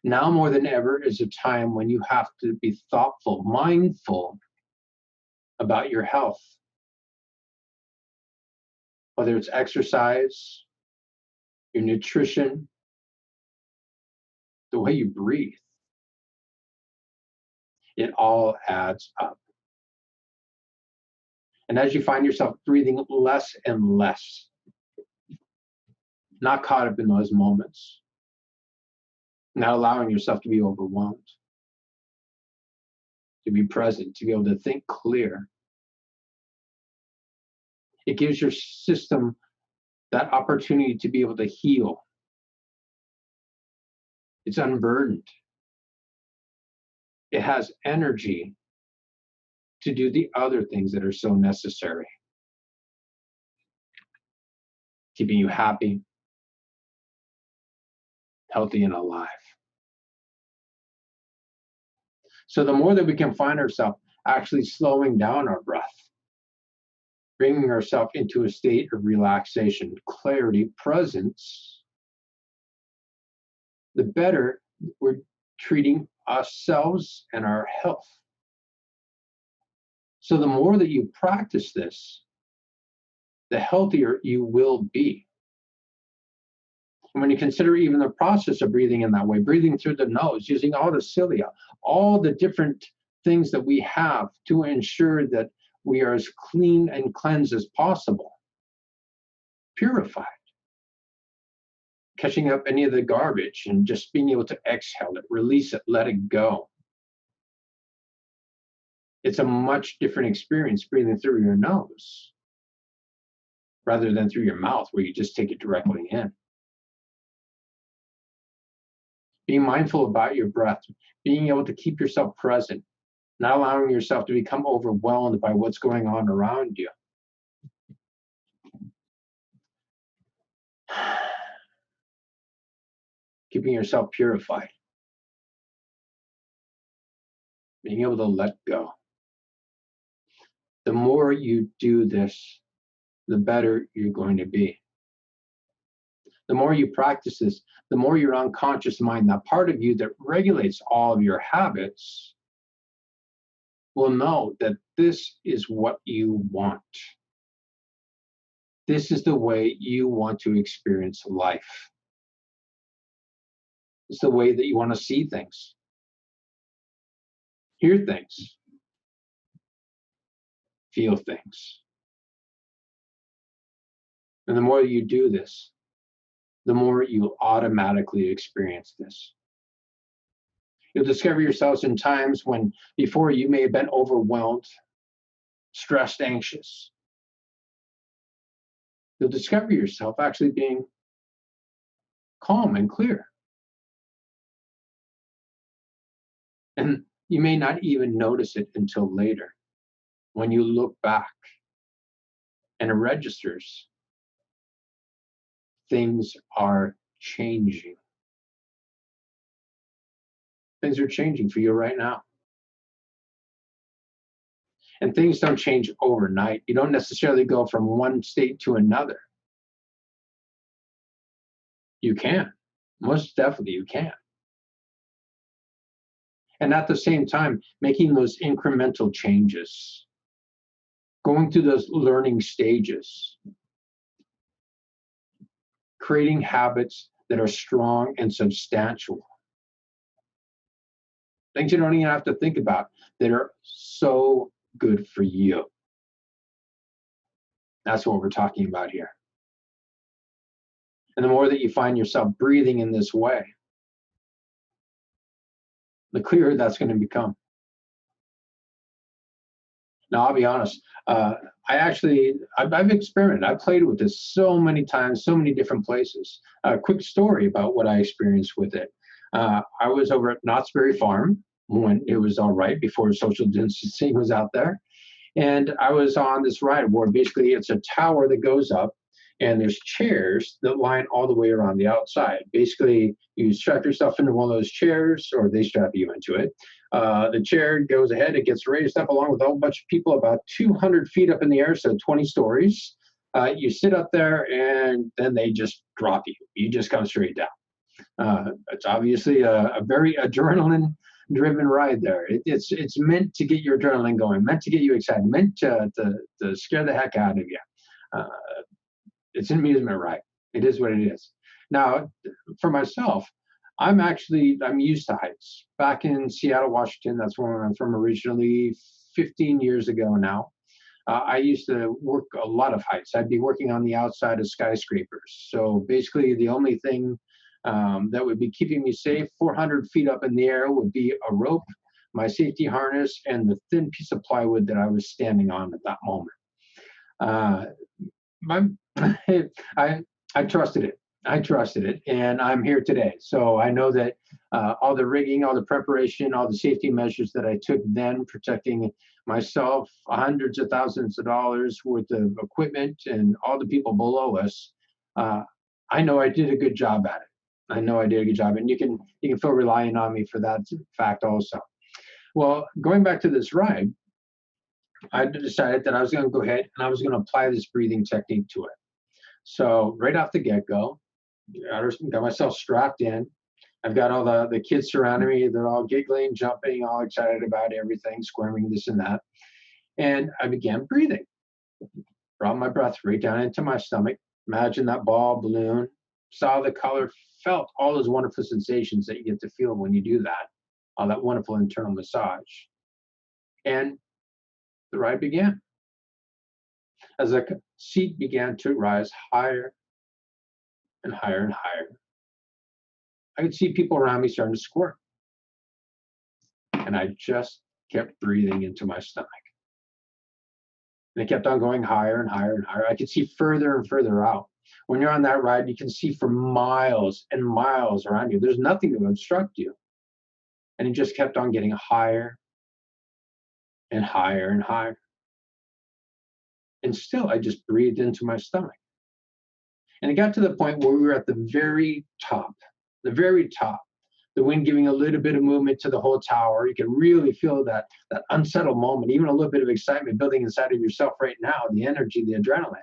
Now more than ever is a time when you have to be thoughtful, mindful about your health, whether it's exercise, your nutrition, the way you breathe. It all adds up. And as you find yourself breathing less and less, not caught up in those moments, not allowing yourself to be overwhelmed, to be present, to be able to think clear, it gives your system that opportunity to be able to heal. It's unburdened. It has energy to do the other things that are so necessary, keeping you happy, healthy, and alive. So the more that we can find ourselves actually slowing down our breath, bringing ourselves into a state of relaxation, clarity, presence, the better we're treating ourselves and our health. So the more that you practice this, the healthier you will be. And when you consider even the process of breathing in that way, breathing through the nose, using all the cilia, all the different things that we have to ensure that we are as clean and cleansed as possible, purified, catching up any of the garbage and just being able to exhale it, release it, let it go. It's a much different experience breathing through your nose rather than through your mouth where you just take it directly in. Being mindful about your breath, being able to keep yourself present, not allowing yourself to become overwhelmed by what's going on around you. Keeping yourself purified. Being able to let go. The more you do this, the better you're going to be. The more you practice this, the more your unconscious mind, that part of you that regulates all of your habits, will know that this is what you want. This is the way you want to experience life. It's the way that you want to see things, hear things, feel things. And the more you do this, the more you'll automatically experience this. You'll discover yourselves in times when before you may have been overwhelmed, stressed, anxious. You'll discover yourself actually being calm and clear. And you may not even notice it until later when you look back and it registers. Things are changing. Things are changing for you right now. And things don't change overnight. You don't necessarily go from one state to another. You can. Most definitely you can. And at the same time, making those incremental changes, going through those learning stages, creating habits that are strong and substantial. Things you don't even have to think about that are so good for you. That's what we're talking about here. And the more that you find yourself breathing in this way, the clearer that's going to become. Now, I'll be honest. I've experimented. I've played with this so many times, so many different places. A quick story about what I experienced with it. I was over at Knott's Berry Farm when it was all right, before social distancing was out there. And I was on this ride where basically it's a tower that goes up, and there's chairs that line all the way around the outside. Basically, you strap yourself into one of those chairs, or they strap you into it. The chair goes ahead, it gets raised up along with a whole bunch of people about 200 feet up in the air, so 20 stories. You sit up there, and then they just drop you. You just come straight down. It's obviously a very adrenaline driven ride there. It's meant to get your adrenaline going, meant to get you excited, meant to scare the heck out of you. Uh, it's an amusement ride. It is what it is. Now, for myself, I'm used to heights. Back in Seattle, Washington, that's where I'm from originally, 15 years ago now. I used to work a lot of heights. I'd be working on the outside of skyscrapers. So basically, the only thing that would be keeping me safe 400 feet up in the air would be a rope, my safety harness, and the thin piece of plywood that I was standing on at that moment. Uh, my, I trusted it. I trusted it, and I'm here today. So I know that all the rigging, all the preparation, all the safety measures that I took then, protecting myself, hundreds of thousands of dollars worth of equipment, and all the people below us, uh, I know I did a good job at it. I know I did a good job, and you can feel relying on me for that fact also. Well, going back to this ride, I decided that I was going to go ahead and I was going to apply this breathing technique to it. So right off the get-go, got myself strapped in. I've got all the kids surrounding me. They're all giggling, jumping, all excited about everything, squirming, this and that. And I began breathing. Brought my breath right down into my stomach. Imagine that ball balloon. Saw the color, felt all those wonderful sensations that you get to feel when you do that. All that wonderful internal massage. And the ride began. As the seat began to rise higher and higher and higher, I could see people around me starting to squirt. And I just kept breathing into my stomach. And it kept on going higher and higher and higher. I could see further and further out. When you're on that ride, you can see for miles and miles around you. There's nothing to obstruct you. And it just kept on getting higher and higher and higher. And still, I just breathed into my stomach. And it got to the point where we were at the very top, the very top. The wind giving a little bit of movement to the whole tower. You can really feel that unsettled moment, even a little bit of excitement building inside of yourself right now, the energy, the adrenaline.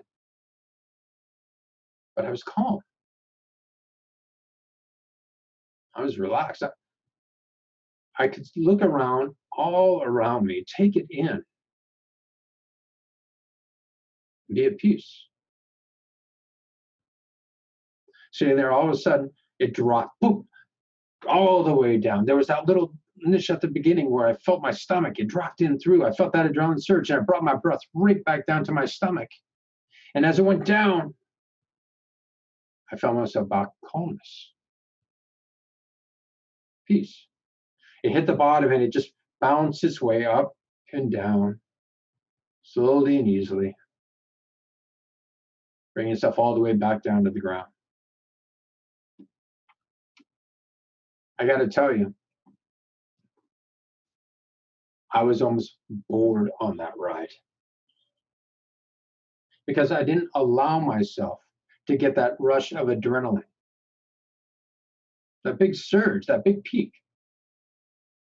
But I was calm. I was relaxed. I could look around, all around me, take it in, be at peace. Sitting there, all of a sudden, it dropped, boom, all the way down. There was that little niche at the beginning where I felt my stomach. It dropped in through. I felt that adrenaline surge, and I brought my breath right back down to my stomach. And as it went down, I felt myself back calmness, peace. It hit the bottom and it just bounced its way up and down, slowly and easily, bringing itself all the way back down to the ground. I got to tell you, I was almost bored on that ride because I didn't allow myself to get that rush of adrenaline, that big surge, that big peak.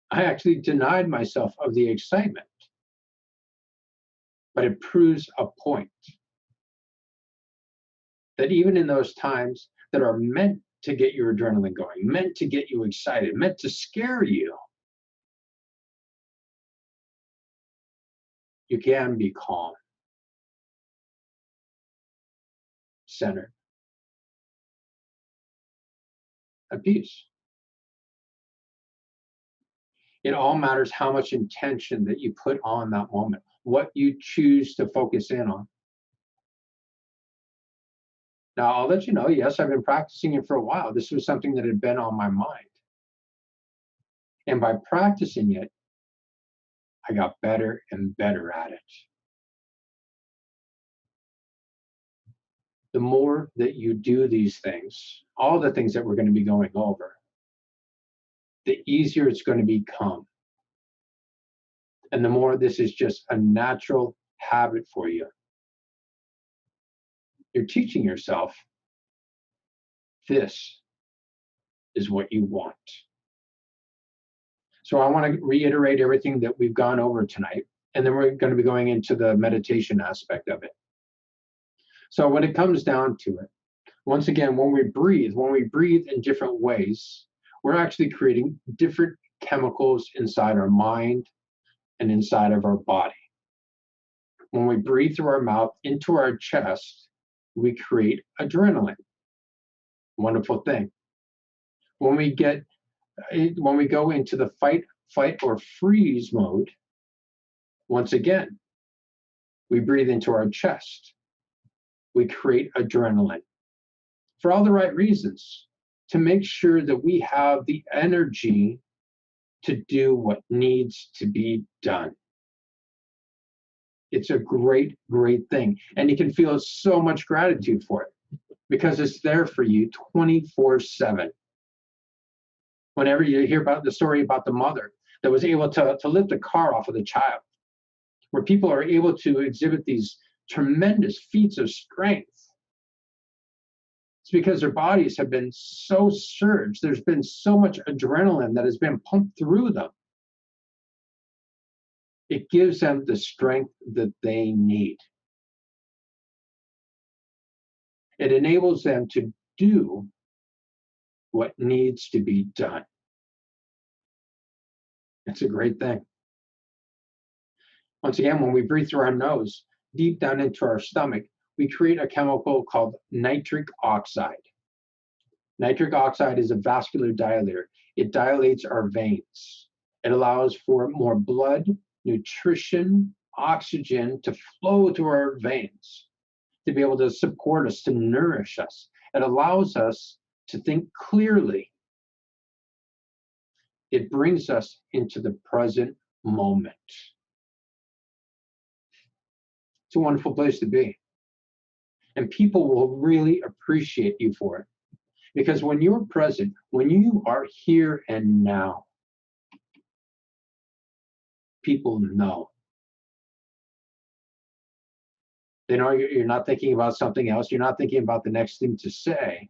I actually denied myself of the excitement, but it proves a point that even in those times that are meant to get your adrenaline going, meant to get you excited, meant to scare you, you can be calm, centered, at peace. It all matters how much intention that you put on that moment, what you choose to focus in on. Now, I'll let you know, yes, I've been practicing it for a while. This was something that had been on my mind. And by practicing it, I got better and better at it. The more that you do these things, all the things that we're going to be going over, the easier it's going to become. And the more this is just a natural habit for you. You're teaching yourself this is what you want. So I want to reiterate everything that we've gone over tonight, and then we're going to be going into the meditation aspect of it. So when it comes down to it, once again, when we breathe in different ways, we're actually creating different chemicals inside our mind and inside of our body. When we breathe through our mouth into our chest, we create adrenaline. Wonderful thing. When we go into the fight, or freeze mode, once again, we breathe into our chest. We create adrenaline for all the right reasons, to make sure that we have the energy to do what needs to be done. It's a great, great thing. And you can feel so much gratitude for it because it's there for you 24/7. Whenever you hear about the story about the mother that was able to lift the car off of the child, where people are able to exhibit these tremendous feats of strength, it's because their bodies have been so surged. There's been so much adrenaline that has been pumped through them. It gives them the strength that they need. It enables them to do what needs to be done. It's a great thing. Once again, when we breathe through our nose, deep down into our stomach, we create a chemical called nitric oxide. Nitric oxide is a vascular dilator. It dilates our veins. It allows for more blood, nutrition, oxygen to flow through our veins, to be able to support us, to nourish us. It allows us to think clearly. It brings us into the present moment. It's a wonderful place to be. And people will really appreciate you for it. Because when you're present, when you are here and now, people know. They know you're not thinking about something else. You're not thinking about the next thing to say.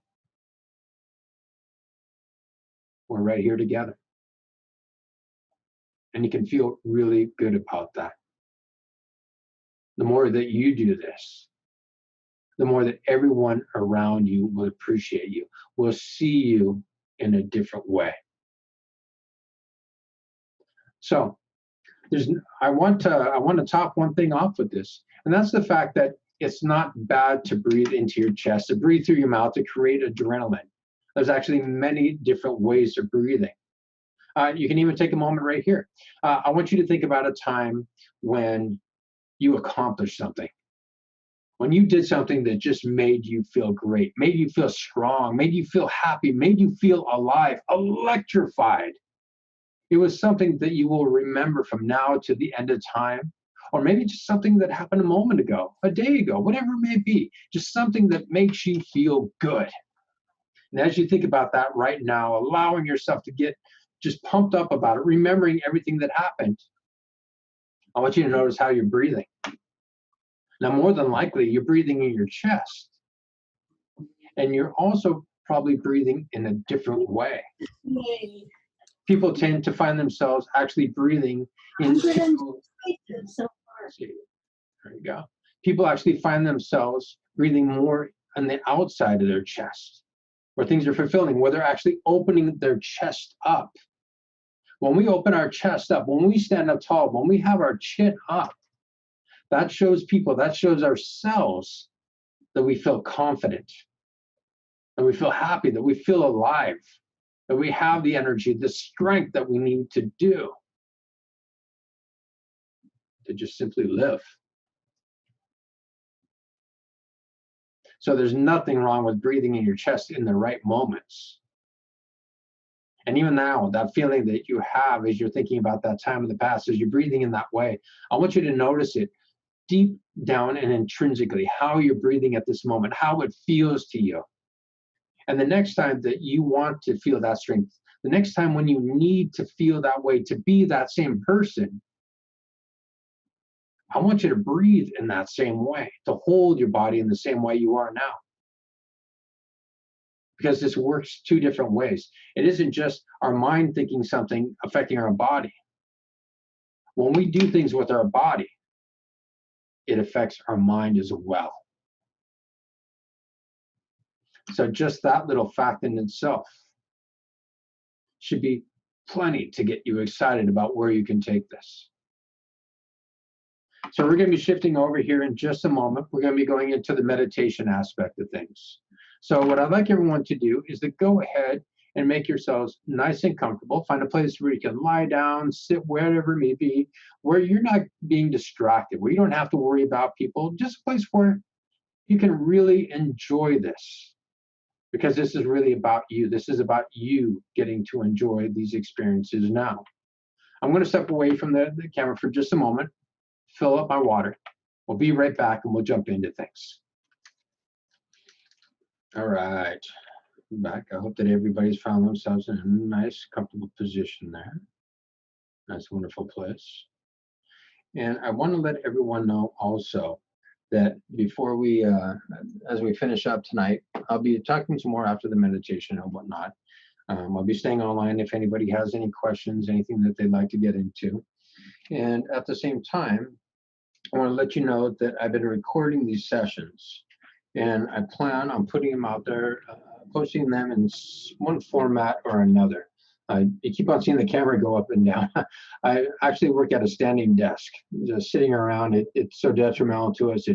We're right here together. And you can feel really good about that. The more that you do this, the more that everyone around you will appreciate you, will see you in a different way. So I want to top one thing off with this, and that's the fact that it's not bad to breathe into your chest, to breathe through your mouth, to create adrenaline. There's actually many different ways of breathing. You can even take a moment right here. I want you to think about a time when you accomplished something. When you did something that just made you feel great, made you feel strong, made you feel happy, made you feel alive, electrified. It was something that you will remember from now to the end of time, or maybe just something that happened a moment ago, a day ago, whatever it may be, just something that makes you feel good. And as you think about that right now, allowing yourself to get just pumped up about it, remembering everything that happened, I want you to notice how you're breathing. Now, more than likely, you're breathing in your chest. And you're also probably breathing in a different way. People tend to find themselves actually breathing into. There you go. People actually find themselves breathing more on the outside of their chest, where things are fulfilling, where they're actually opening their chest up. When we open our chest up, when we stand up tall, when we have our chin up, that shows people, that shows ourselves that we feel confident, that we feel happy, that we feel alive. that we have the energy, the strength that we need to do, to just simply live. So there's nothing wrong with breathing in your chest in the right moments. And even now, that feeling that you have as you're thinking about that time in the past, as you're breathing in that way, I want you to notice it deep down and intrinsically, how you're breathing at this moment, how it feels to you. And the next time that you want to feel that strength, the next time when you need to feel that way to be that same person, I want you to breathe in that same way, to hold your body in the same way you are now. Because this works two different ways. It isn't just our mind thinking something affecting our body. When we do things with our body, it affects our mind as well. So just that little fact in itself should be plenty to get you excited about where you can take this. So we're going to be shifting over here in just a moment. We're going to be going into the meditation aspect of things. So what I'd like everyone to do is to go ahead and make yourselves nice and comfortable. Find a place where you can lie down, sit wherever it may be, where you're not being distracted, where you don't have to worry about people, just a place where you can really enjoy this. Because this is really about you. This is about you getting to enjoy these experiences now. I'm going to step away from the camera for just a moment, fill up my water. We'll be right back and we'll jump into things. All right, I'm back. I hope that everybody's found themselves in a nice, comfortable position there. Nice, wonderful place. And I want to let everyone know also that before we, as we finish up tonight, I'll be talking some more after the meditation and whatnot. I'll be staying online if anybody has any questions, anything that they'd like to get into. And at the same time, I want to let you know that I've been recording these sessions, and I plan on putting them out there, posting them in one format or another. You keep on seeing the camera go up and down. I actually work at a standing desk. Just sitting around, it's so detrimental to us.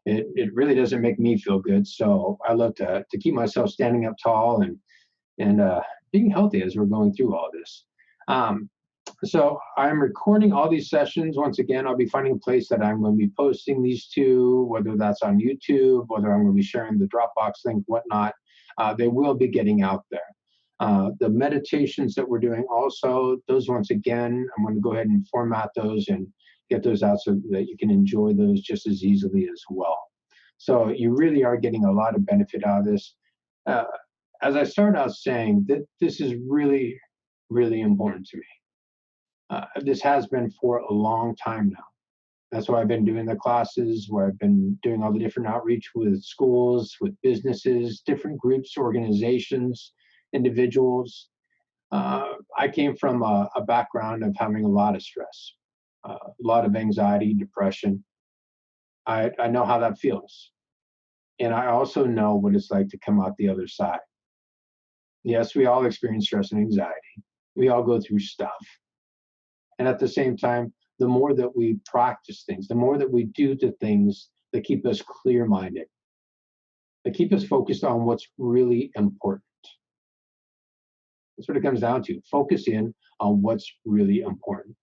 It really doesn't make me feel good. So I love to keep myself standing up tall and being healthy as we're going through all this. So I'm recording all these sessions. Once again, I'll be finding a place that I'm going to be posting these to, whether that's on YouTube, whether I'm going to be sharing the Dropbox link, whatnot. They will be getting out there. The meditations that we're doing also, those once again, I'm going to go ahead and format those and get those out so that you can enjoy those just as easily as well. So you really are getting a lot of benefit out of this. As I started out saying, that this is really, really important to me. This has been for a long time now. That's why I've been doing the classes, where I've been doing all the different outreach with schools, with businesses, different groups, organizations, individuals. I came from a background of having a lot of stress, a lot of anxiety, depression. I know how that feels. And I also know what it's like to come out the other side. Yes, we all experience stress and anxiety. We all go through stuff. And at the same time, the more that we practice things, the more that we do the things that keep us clear-minded, that keep us focused on what's really important. That's what it comes down to. Focus in on what's really important.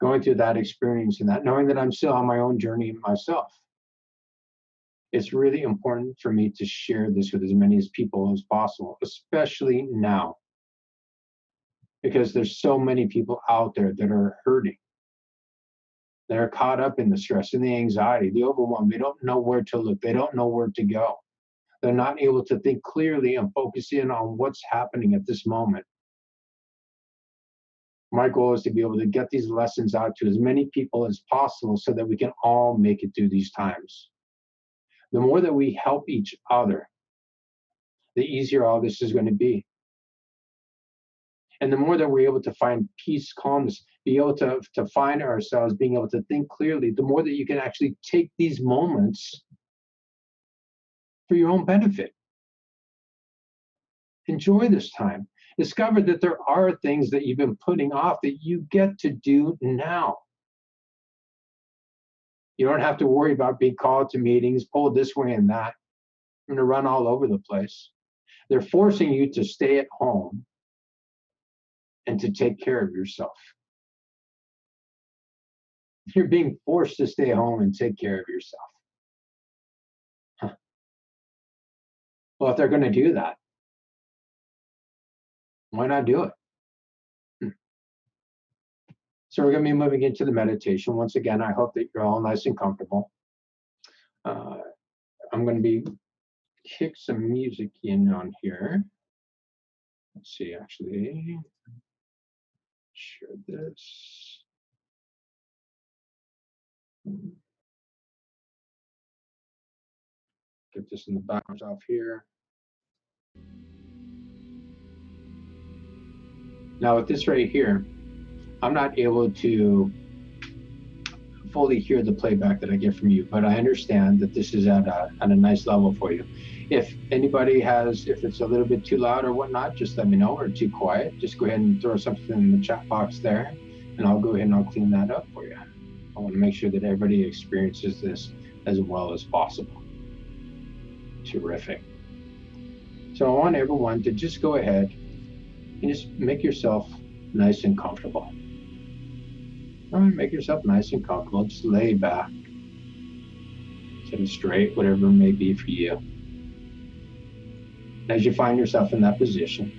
Going through that experience and that, knowing that I'm still on my own journey myself, it's really important for me to share this with as many people as possible, especially now, because there's so many people out there that are hurting. They're caught up in the stress and the anxiety, the overwhelm. They don't know where to look. They don't know where to go. They're not able to think clearly and focus in on what's happening at this moment. My goal is to be able to get these lessons out to as many people as possible so that we can all make it through these times. The more that we help each other, the easier all this is going to be. And the more that we're able to find peace, calmness, be able to find ourselves being able to think clearly, the more that you can actually take these moments for your own benefit. Enjoy this time. Discover that there are things that you've been putting off that you get to do now. You don't have to worry about being called to meetings, pulled this way and that. I'm going to run all over the place. They're forcing you to stay at home and to take care of yourself. You're being forced to stay home and take care of yourself. Huh. Well, if they're going to do that, why not do it? So we're going to be moving into the meditation. Once again, I hope that you're all nice and comfortable. I'm going to be kick some music in on here. Let's see, actually, share this. Get this in the background off here. Now with this right here, I'm not able to fully hear the playback that I get from you, but I understand that this is at a nice level for you. If anybody if it's a little bit too loud or whatnot, just let me know, or too quiet, just go ahead and throw something in the chat box there, and I'll go ahead and I'll clean that up for you. I want to make sure that everybody experiences this as well as possible. Terrific. So I want everyone to just go ahead and just make yourself nice and comfortable. All right, make yourself nice and comfortable. Just lay back, sit straight, whatever it may be for you. As you find yourself in that position,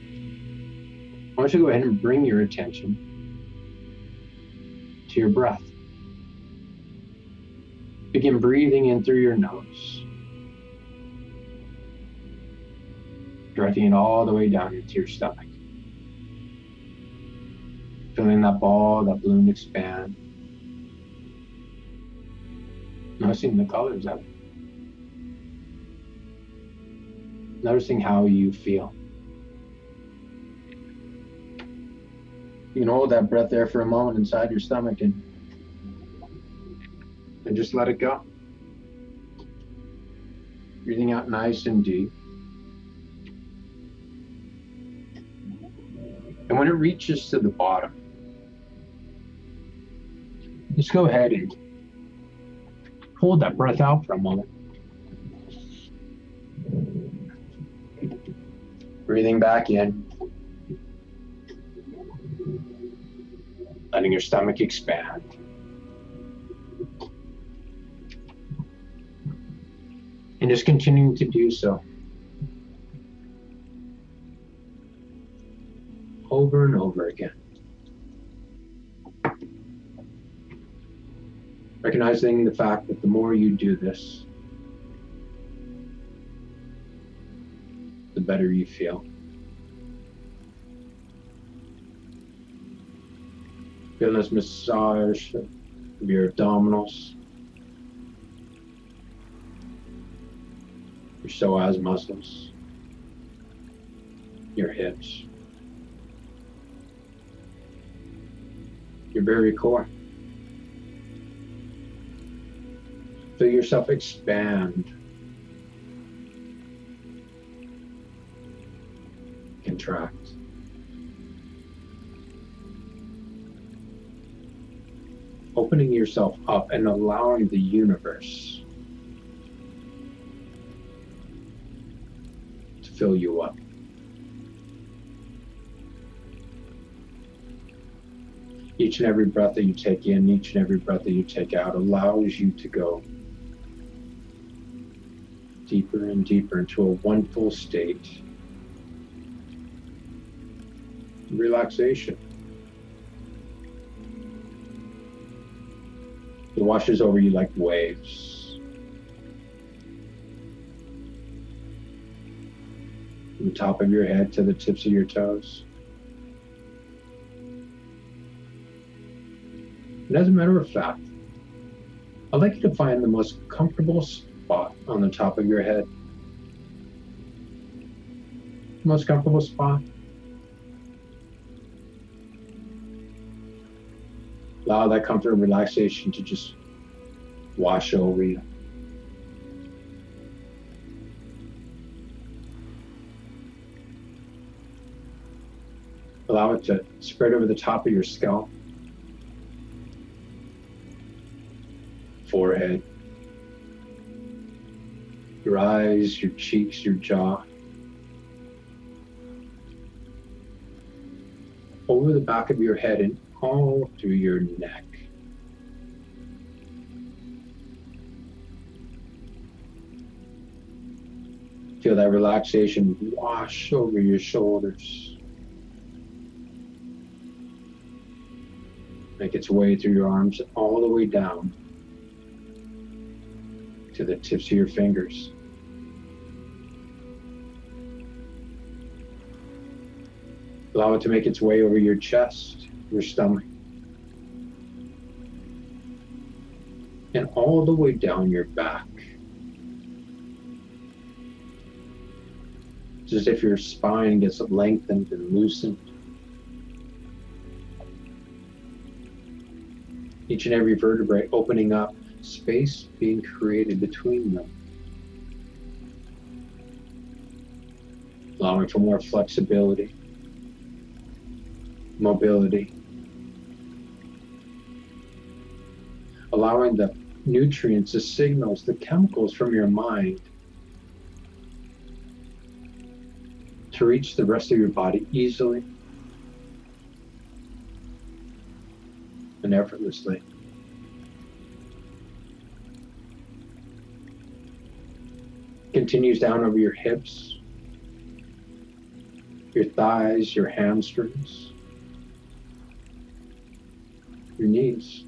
I want you to go ahead and bring your attention to your breath. Begin breathing in through your nose, directing it all the way down into your stomach. Feeling that ball, that balloon expand. Noticing the colors of it. Noticing how you feel. You can hold that breath there for a moment inside your stomach and just let it go. Breathing out nice and deep. And when it reaches to the bottom, just go ahead and hold that breath out for a moment. Breathing back in. Letting your stomach expand. And just continuing to do so. Over and over again. Recognizing the fact that the more you do this, the better you feel. Feel this massage of your abdominals, your psoas muscles, your hips, your very core. Feel yourself expand, contract. Opening yourself up and allowing the universe to fill you up. Each and every breath that you take in, each and every breath that you take out allows you to go deeper and deeper into a wonderful state of relaxation. It washes over you like waves. From the top of your head to the tips of your toes. And as a matter of fact, I'd like you to find the most comfortable spot on the top of your head. Most comfortable spot. Allow that comfort and relaxation to just wash over you. Allow it to spread over the top of your scalp, forehead, your eyes, your cheeks, your jaw. over the back of your head and all through your neck. Feel that relaxation wash over your shoulders. Make its way through your arms all the way down to the tips of your fingers. Allow it to make its way over your chest, your stomach, and all the way down your back. It's as if your spine gets lengthened and loosened. Each and every vertebrae opening up, space being created between them. Allowing for more flexibility, mobility. Allowing the nutrients, the signals, the chemicals from your mind to reach the rest of your body easily and effortlessly. Continues down over your hips, your thighs, your hamstrings, your knees,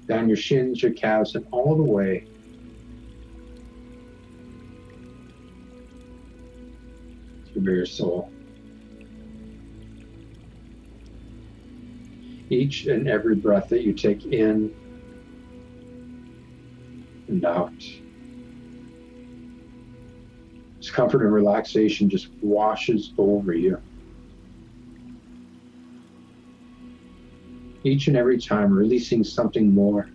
down your shins, your calves, and all the way to your very soul. Each and every breath that you take in and out, this comfort and relaxation just washes over you. Each and every time, releasing something more,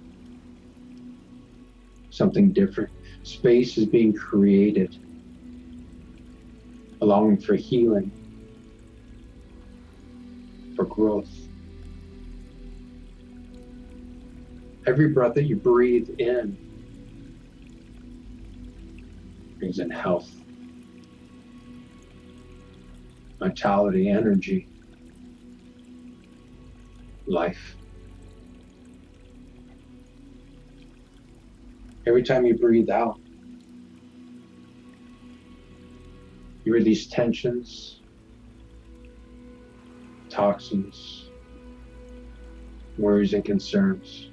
something different. Space is being created, allowing for healing, for growth. Every breath that you breathe in brings in health, vitality, energy, life. Every time you breathe out, you release tensions, toxins, worries, and concerns.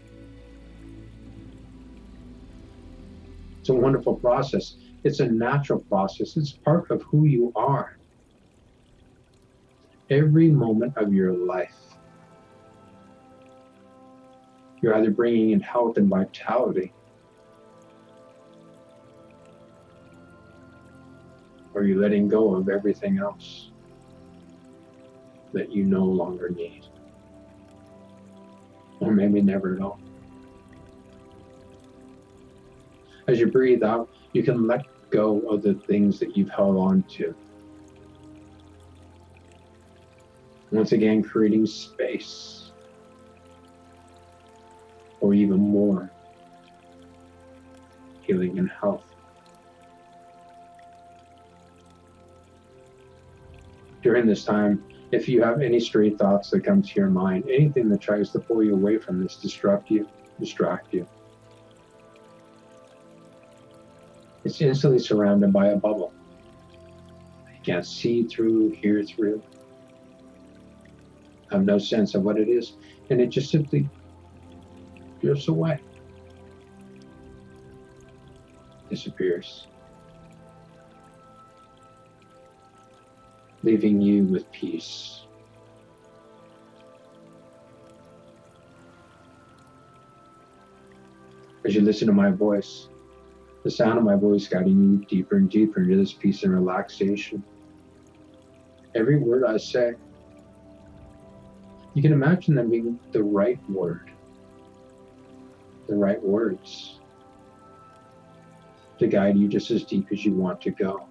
It's a wonderful process. It's a natural process. It's part of who you are. Every moment of your life, you're either bringing in health and vitality, or you're letting go of everything else that you no longer need, or maybe never at all. As you breathe out, you can let go of the things that you've held on to. Once again, creating space for even more healing and health. During this time, if you have any stray thoughts that come to your mind, anything that tries to pull you away from this, distract you, it's instantly surrounded by a bubble. You can't see through, hear through, have no sense of what it is, and it just simply drifts away, disappears, leaving you with peace. As you listen to my voice, the sound of my voice guiding you deeper and deeper into this peace and relaxation. Every word I say, you can imagine them being the right word, the right words to guide you just as deep as you want to go.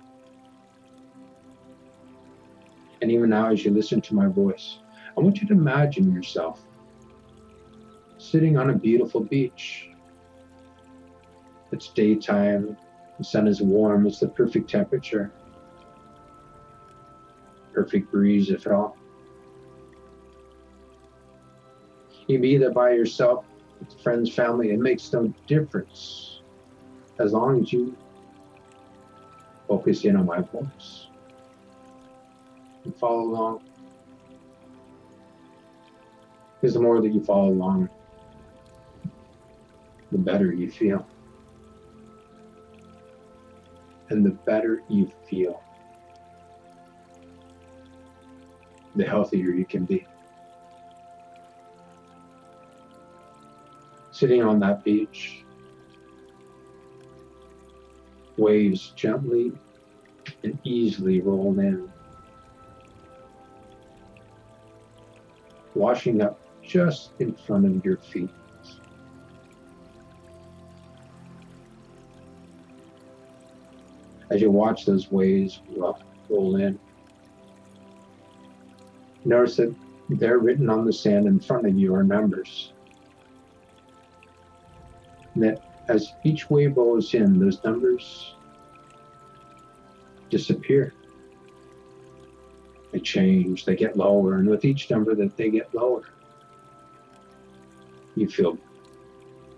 And even now, as you listen to my voice, I want you to imagine yourself sitting on a beautiful beach. It's daytime, the sun is warm, it's the perfect temperature. perfect breeze, if at all. You can be there by yourself, with friends, family, it makes no difference as long as you focus in on my voice and follow along. Because the more that you follow along, the better you feel. And the better you feel, the healthier you can be. Sitting on that beach, waves gently and easily roll in, washing up just in front of your feet. As you watch those waves roll in, notice that they're written on the sand in front of you are numbers. And that as each wave rolls in, those numbers disappear. They change, they get lower, and with each number that they get lower, you feel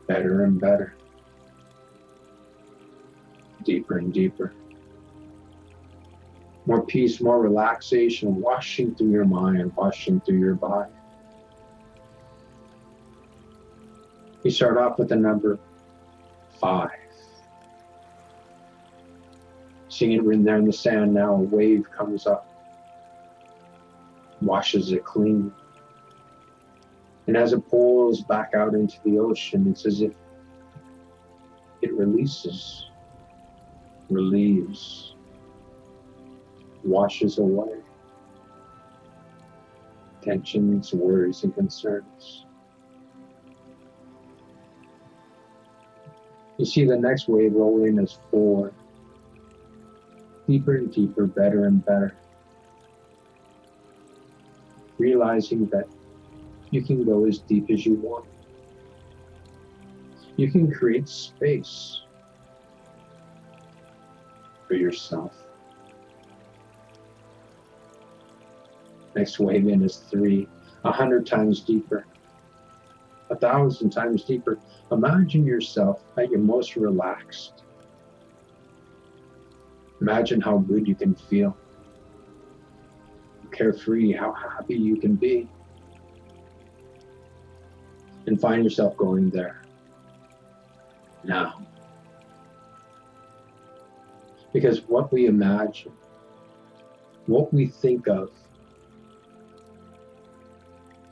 better and better, deeper and deeper. More peace, more relaxation washing through your mind, washing through your body. You start off with the number 5. Seeing it written there in the sand now, a wave comes up, washes it clean. And as it pulls back out into the ocean, it's as if it releases, relieves, washes away tensions, worries, and concerns. You see the next wave rolling as 4, deeper and deeper, better and better. Realizing that you can go as deep as you want. You can create space for yourself. Next wave in is 3, 100 times deeper, 1,000 times deeper. Imagine yourself at your most relaxed. Imagine how good you can feel. Carefree, how happy you can be. And find yourself going there now. Because what we imagine, what we think of,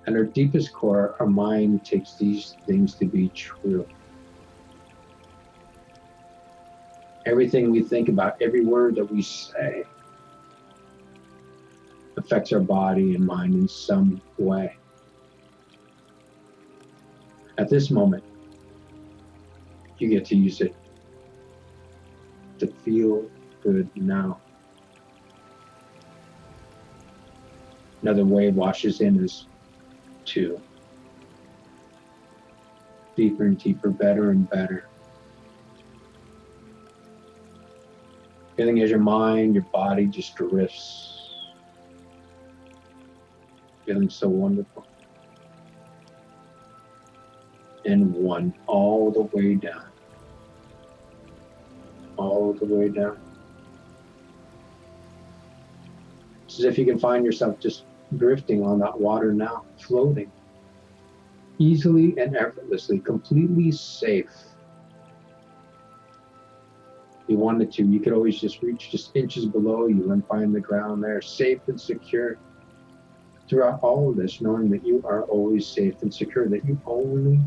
at our deepest core, our mind takes these things to be true. Everything we think about, every word that we say, affects our body and mind in some way. At this moment, you get to use it to feel good now. Another wave washes in as 2. Deeper and deeper, better and better. Feeling as your mind, your body just drifts. Feeling so wonderful. And 1, all the way down. All the way down. It's as if you can find yourself just drifting on that water now, floating. Easily and effortlessly, completely safe. If you wanted to, you could always just reach just inches below you and find the ground there, safe and secure. Throughout all of this, knowing that you are always safe and secure, that you only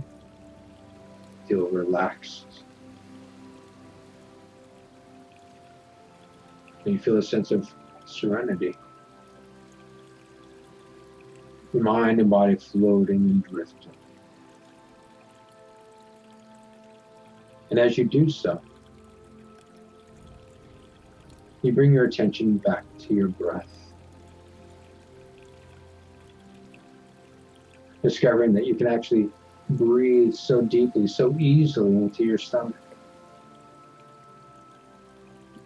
feel relaxed. And you feel a sense of serenity. Your mind and body floating and drifting. And as you do so, you bring your attention back to your breath. Discovering that you can actually breathe so deeply, so easily into your stomach.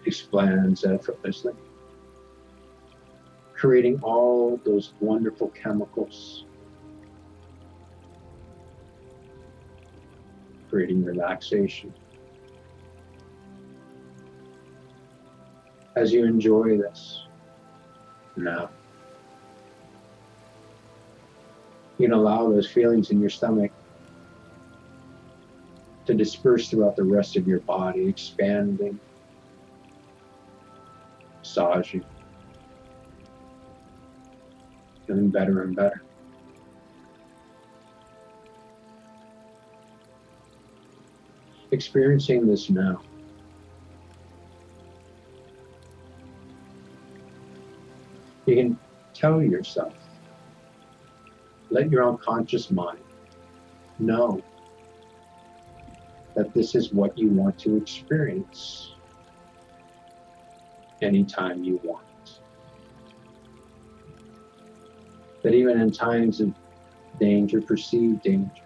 It expands effortlessly. creating all those wonderful chemicals, creating relaxation. As you enjoy this now, you can allow those feelings in your stomach to disperse throughout the rest of your body, expanding, massaging, feeling better and better. Experiencing this now. You can tell yourself, let your unconscious mind know that this is what you want to experience anytime you want. That even in times of danger, perceived danger,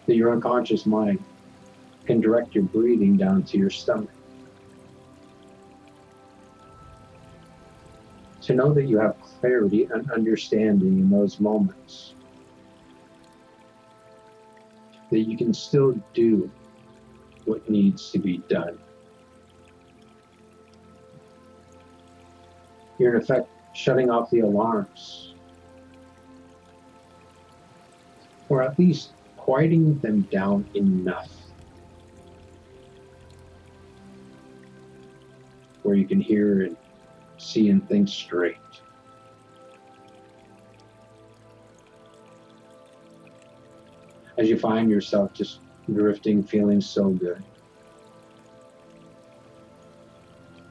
that your unconscious mind can direct your breathing down to your stomach. To know that you have clarity and understanding in those moments. That you can still do what needs to be done. You're in effect shutting off the alarms, or at least quieting them down enough where you can hear and see and think straight. As you find yourself just drifting, feeling so good,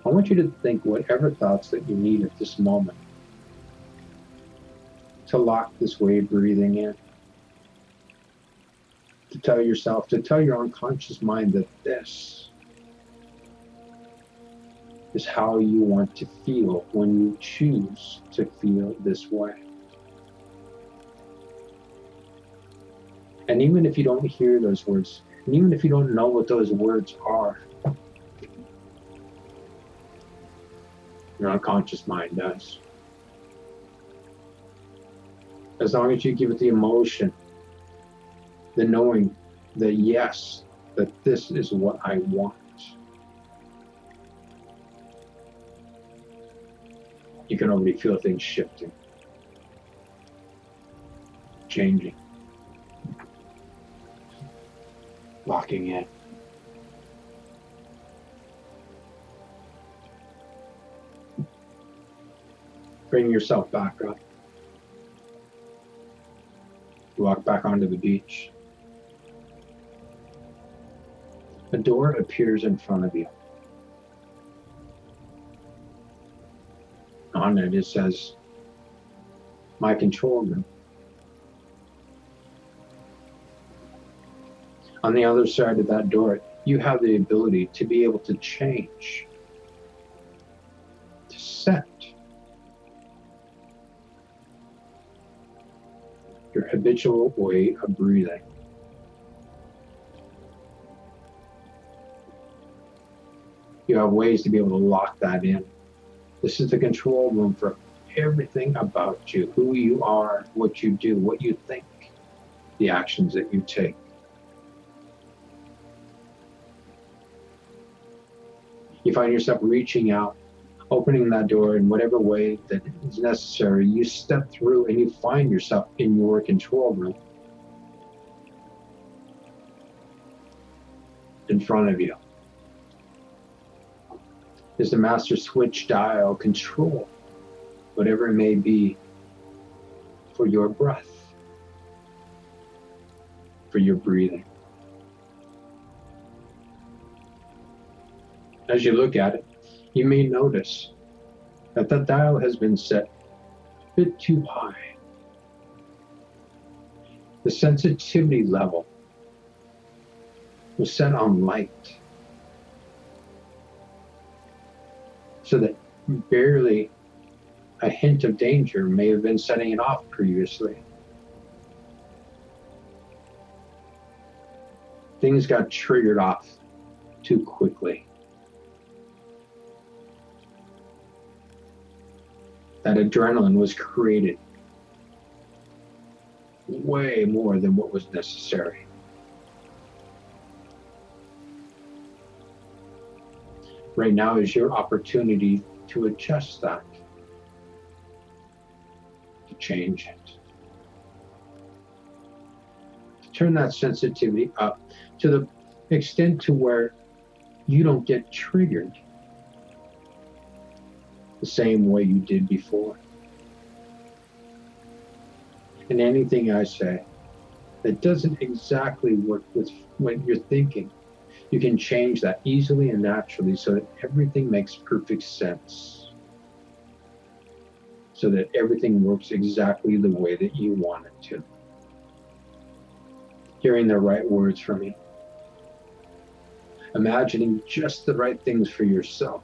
I want you to think whatever thoughts that you need at this moment to lock this way of breathing in. To tell yourself, to tell your unconscious mind that this is how you want to feel when you choose to feel this way. And even if you don't hear those words, and even if you don't know what those words are, your unconscious mind does. As long as you give it the emotion, the knowing that yes, that this is what I want. You can already feel things shifting, changing, locking in. Bring yourself back up. Walk back onto the beach. A door appears in front of you. On it says, "My control room." On the other side of that door, you have the ability to be able to change, to set your habitual way of breathing. You have ways to be able to lock that in. This is the control room for everything about you, who you are, what you do, what you think, the actions that you take. You find yourself reaching out, opening that door in whatever way that is necessary. You step through and you find yourself in your control room. In front of you is the master switch dial control, whatever it may be, for your breath, for your breathing. As you look at it, you may notice that the dial has been set a bit too high. The sensitivity level was set on light, so that barely a hint of danger may have been setting it off previously. Things got triggered off too quickly. That adrenaline was created way more than what was necessary. Right now is your opportunity to adjust that, to change it, to turn that sensitivity up to the extent to where you don't get triggered the same way you did before. And anything I say that doesn't exactly work with what you're thinking, you can change that easily and naturally so that everything makes perfect sense. So that everything works exactly the way that you want it to. Hearing the right words from me. Imagining just the right things for yourself.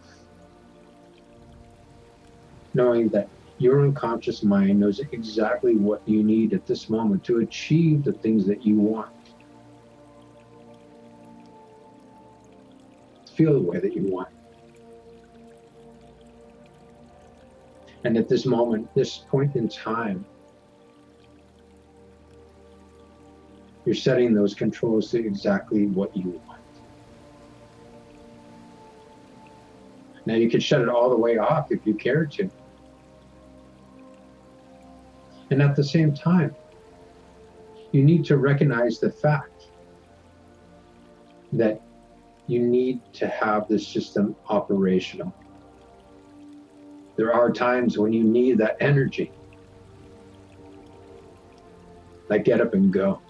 Knowing that your unconscious mind knows exactly what you need at this moment to achieve the things that you want. Feel the way that you want. And at this moment, this point in time, you're setting those controls to exactly what you want. Now you can shut it all the way off if you care to. And at the same time, you need to recognize the fact that you need to have the system operational. There are times when you need that energy. Like get up and go.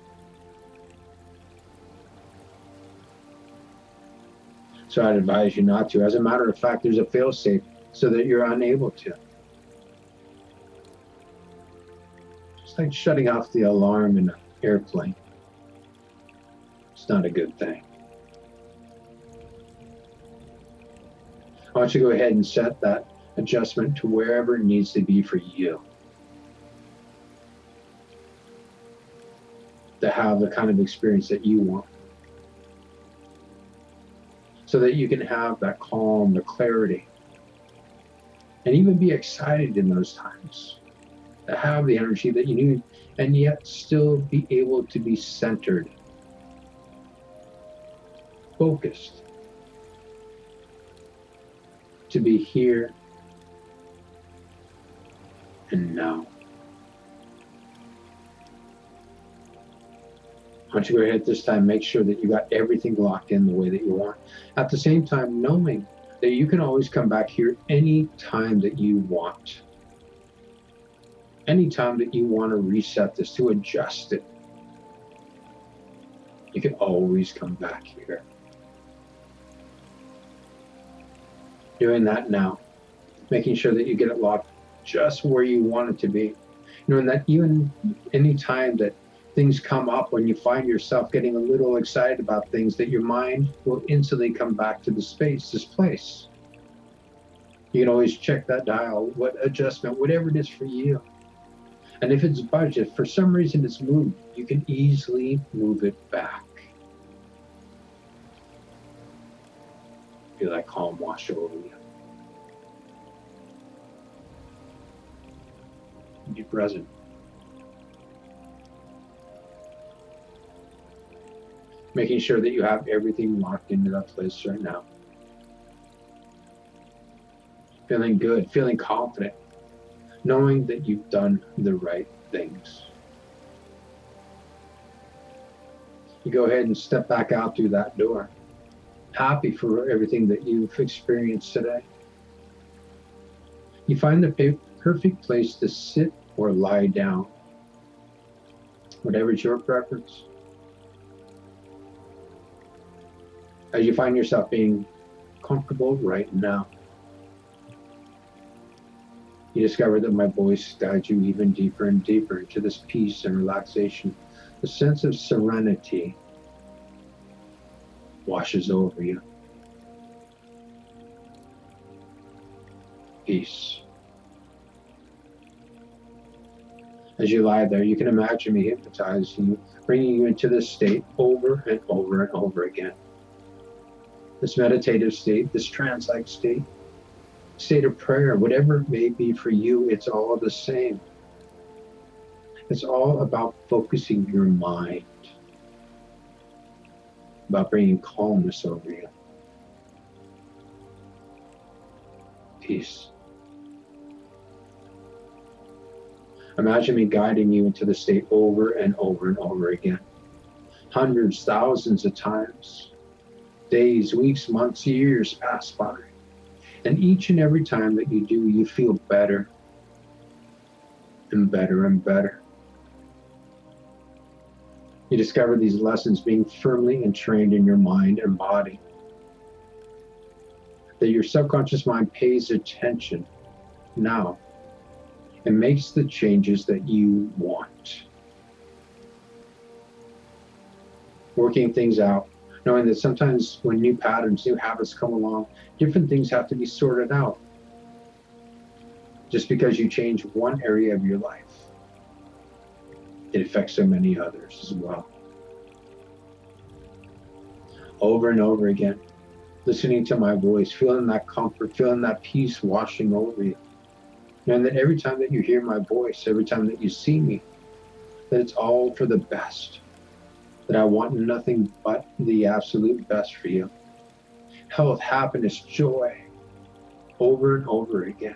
So I'd advise you not to. As a matter of fact, there's a fail-safe so that you're unable to. It's like shutting off the alarm in an airplane. It's not a good thing. I want you to go ahead and set that adjustment to wherever it needs to be for you. To have the kind of experience that you want. So that you can have that calm, the clarity, and even be excited in those times. To have the energy that you need, and yet still be able to be centered, focused, to be here and now. I want you to go ahead this time, make sure that you got everything locked in the way that you want. At the same time, knowing that you can always come back here any time that you want. Any time that you want to reset this, to adjust it. You can always come back here. Doing that now, making sure that you get it locked just where you want it to be. Knowing that even any time that things come up, when you find yourself getting a little excited about things, that your mind will instantly come back to the space, this place. You can always check that dial, what adjustment, whatever it is for you. And if it's budget, for some reason it's moved, you can easily move it back. Feel that calm wash over you. Be present. Making sure that you have everything locked into that place right now. Feeling good, feeling confident, knowing that you've done the right things. You go ahead and step back out through that door, happy for everything that you've experienced today. You find the perfect place to sit or lie down, whatever's your preference. As you find yourself being comfortable right now, you discover that my voice guides you even deeper and deeper into this peace and relaxation. The sense of serenity washes over you. Peace. As you lie there, you can imagine me hypnotizing you, bringing you into this state over and over and over again. This meditative state, this trance-like state, state of prayer, whatever it may be for you, it's all the same. It's all about focusing your mind, about bringing calmness over you, peace. Imagine me guiding you into the state over and over and over again, hundreds, thousands of times. Days, weeks, months, years pass by. And each and every time that you do, you feel better and better and better. You discover these lessons being firmly entrained in your mind and body. That your subconscious mind pays attention now and makes the changes that you want. Working things out, knowing that sometimes when new patterns, new habits come along, different things have to be sorted out. Just because you change one area of your life, it affects so many others as well. Over and over again, listening to my voice, feeling that comfort, feeling that peace washing over you. Knowing that every time that you hear my voice, every time that you see me, that it's all for the best. That I want nothing but the absolute best for you. Health, happiness, joy, over and over again.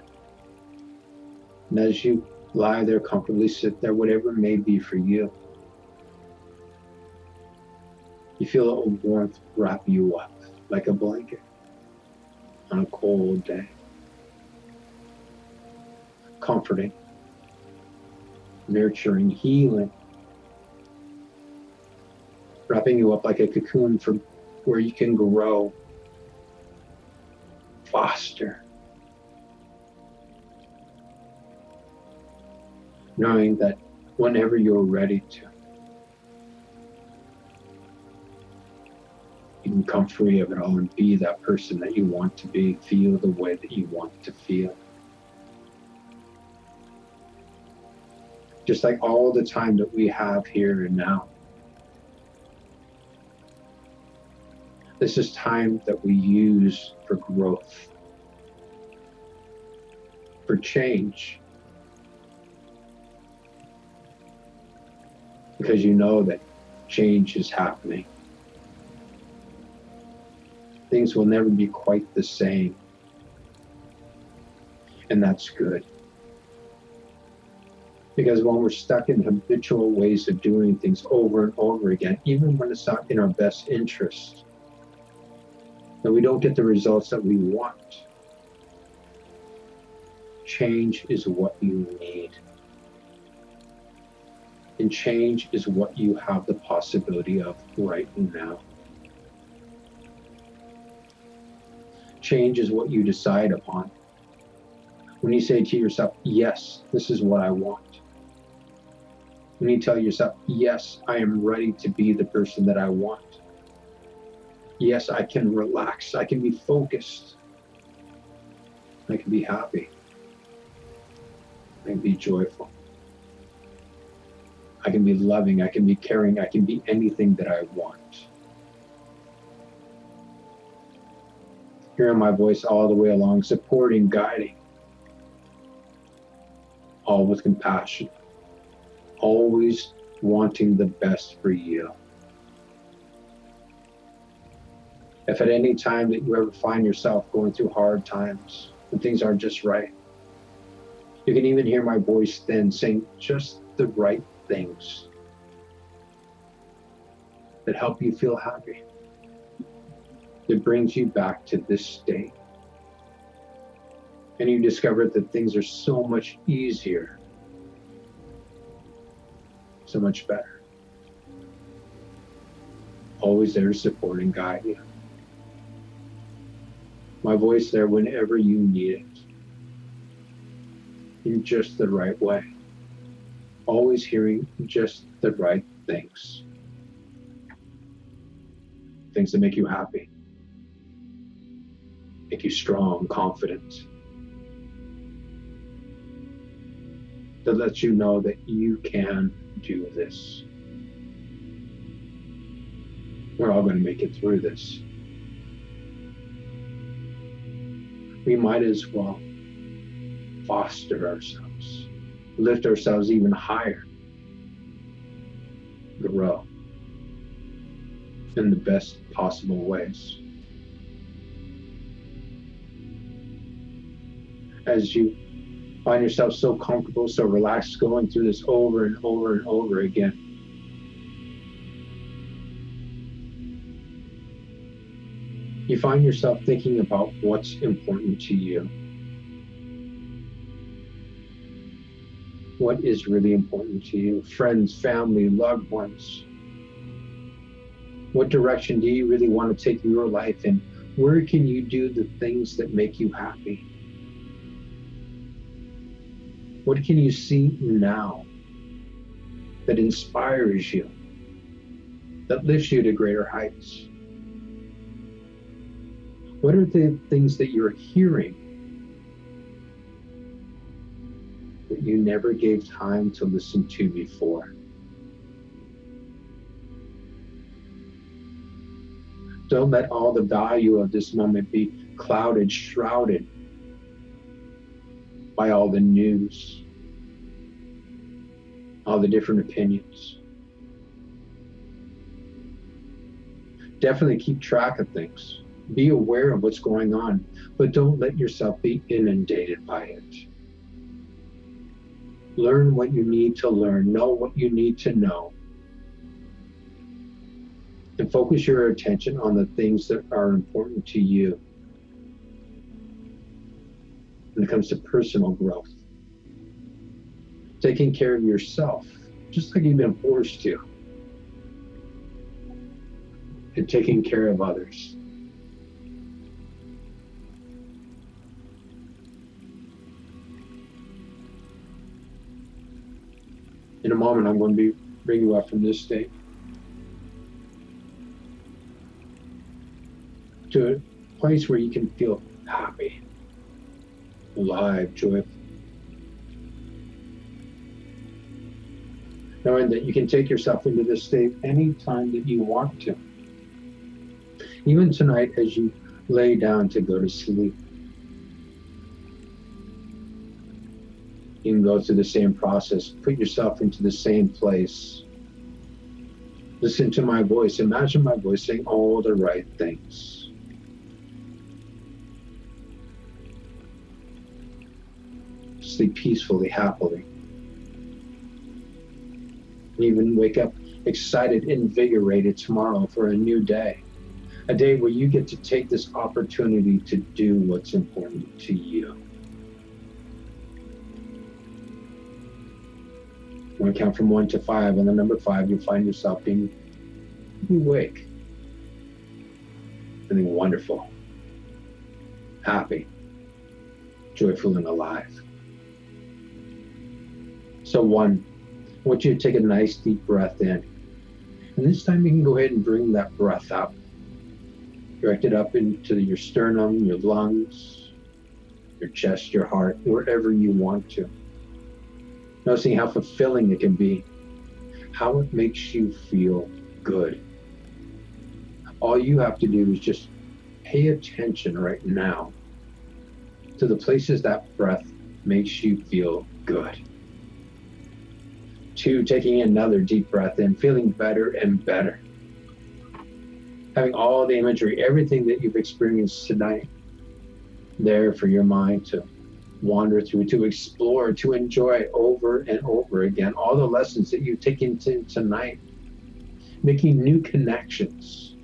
And as you lie there comfortably, sit there, whatever it may be for you, you feel a warmth wrap you up like a blanket on a cold day. Comforting, nurturing, healing, wrapping you up like a cocoon from where you can grow, foster, knowing that whenever you're ready to, you can come free of it all and be that person that you want to be, feel the way that you want to feel. Just like all the time that we have here and now. This is time that we use for growth, for change. Because you know that change is happening. Things will never be quite the same. And that's good. Because when we're stuck in habitual ways of doing things over and over again, even when it's not in our best interest, that we don't get the results that we want, change is what you need. And change is what you have the possibility of right now. Change is what you decide upon. When you say to yourself, yes, this is what I want. When you tell yourself, yes, I am ready to be the person that I want. Yes, I can relax. I can be focused. I can be happy. I can be joyful. I can be loving. I can be caring. I can be anything that I want. Hearing my voice all the way along, supporting, guiding, all with compassion. Always wanting the best for you. If at any time that you ever find yourself going through hard times and things aren't just right, you can even hear my voice then saying just the right things that help you feel happy, that brings you back to this state. And you discover that things are so much easier, so much better. Always there to support and guide you. My voice there whenever you need it. In just the right way. Always hearing just the right things. Things that make you happy. Make you strong, confident. That lets you know that you can do this. We're all going to make it through this. we might as well foster ourselves, lift ourselves even higher, grow in the best possible ways. As you find yourself so comfortable, so relaxed, going through this over and over and over again, you find yourself thinking about what's important to you. What is really important to you? Friends, family, loved ones. What direction do you really want to take your life in? Where can you do the things that make you happy? What can you see now that inspires you, that lifts you to greater heights? What are the things that you're hearing that you never gave time to listen to before? Don't let all the value of this moment be clouded, shrouded by all the news, all the different opinions. Definitely keep track of things. Be aware of what's going on, but don't let yourself be inundated by it. Learn what you need to learn, know what you need to know, and focus your attention on the things that are important to you when it comes to personal growth. Taking care of yourself, just like you've been forced to, and taking care of others. In a moment, I'm going to bring you up from this state to a place where you can feel happy, alive, joyful. Knowing that you can take yourself into this state anytime that you want to. Even tonight as you lay down to go to sleep. You can go through the same process, put yourself into the same place. Listen to my voice, imagine my voice saying all the right things. Sleep peacefully, happily. And even wake up excited, invigorated tomorrow for a new day. A day where you get to take this opportunity to do what's important to you. When I count from 1 to 5, on the number 5, you'll find yourself being awake, feeling wonderful, happy, joyful, and alive. So 1, I want you to take a nice deep breath in. And this time you can go ahead and bring that breath up. Direct it up into your sternum, your lungs, your chest, your heart, wherever you want to. Noticing how fulfilling it can be, how it makes you feel good. All you have to do is just pay attention right now to the places that breath makes you feel good. 2, taking another deep breath in, feeling better and better. Having all the imagery, everything that you've experienced tonight, there for your mind to wander through, to explore, to enjoy over and over again. All the lessons that you've taken tonight, making new connections,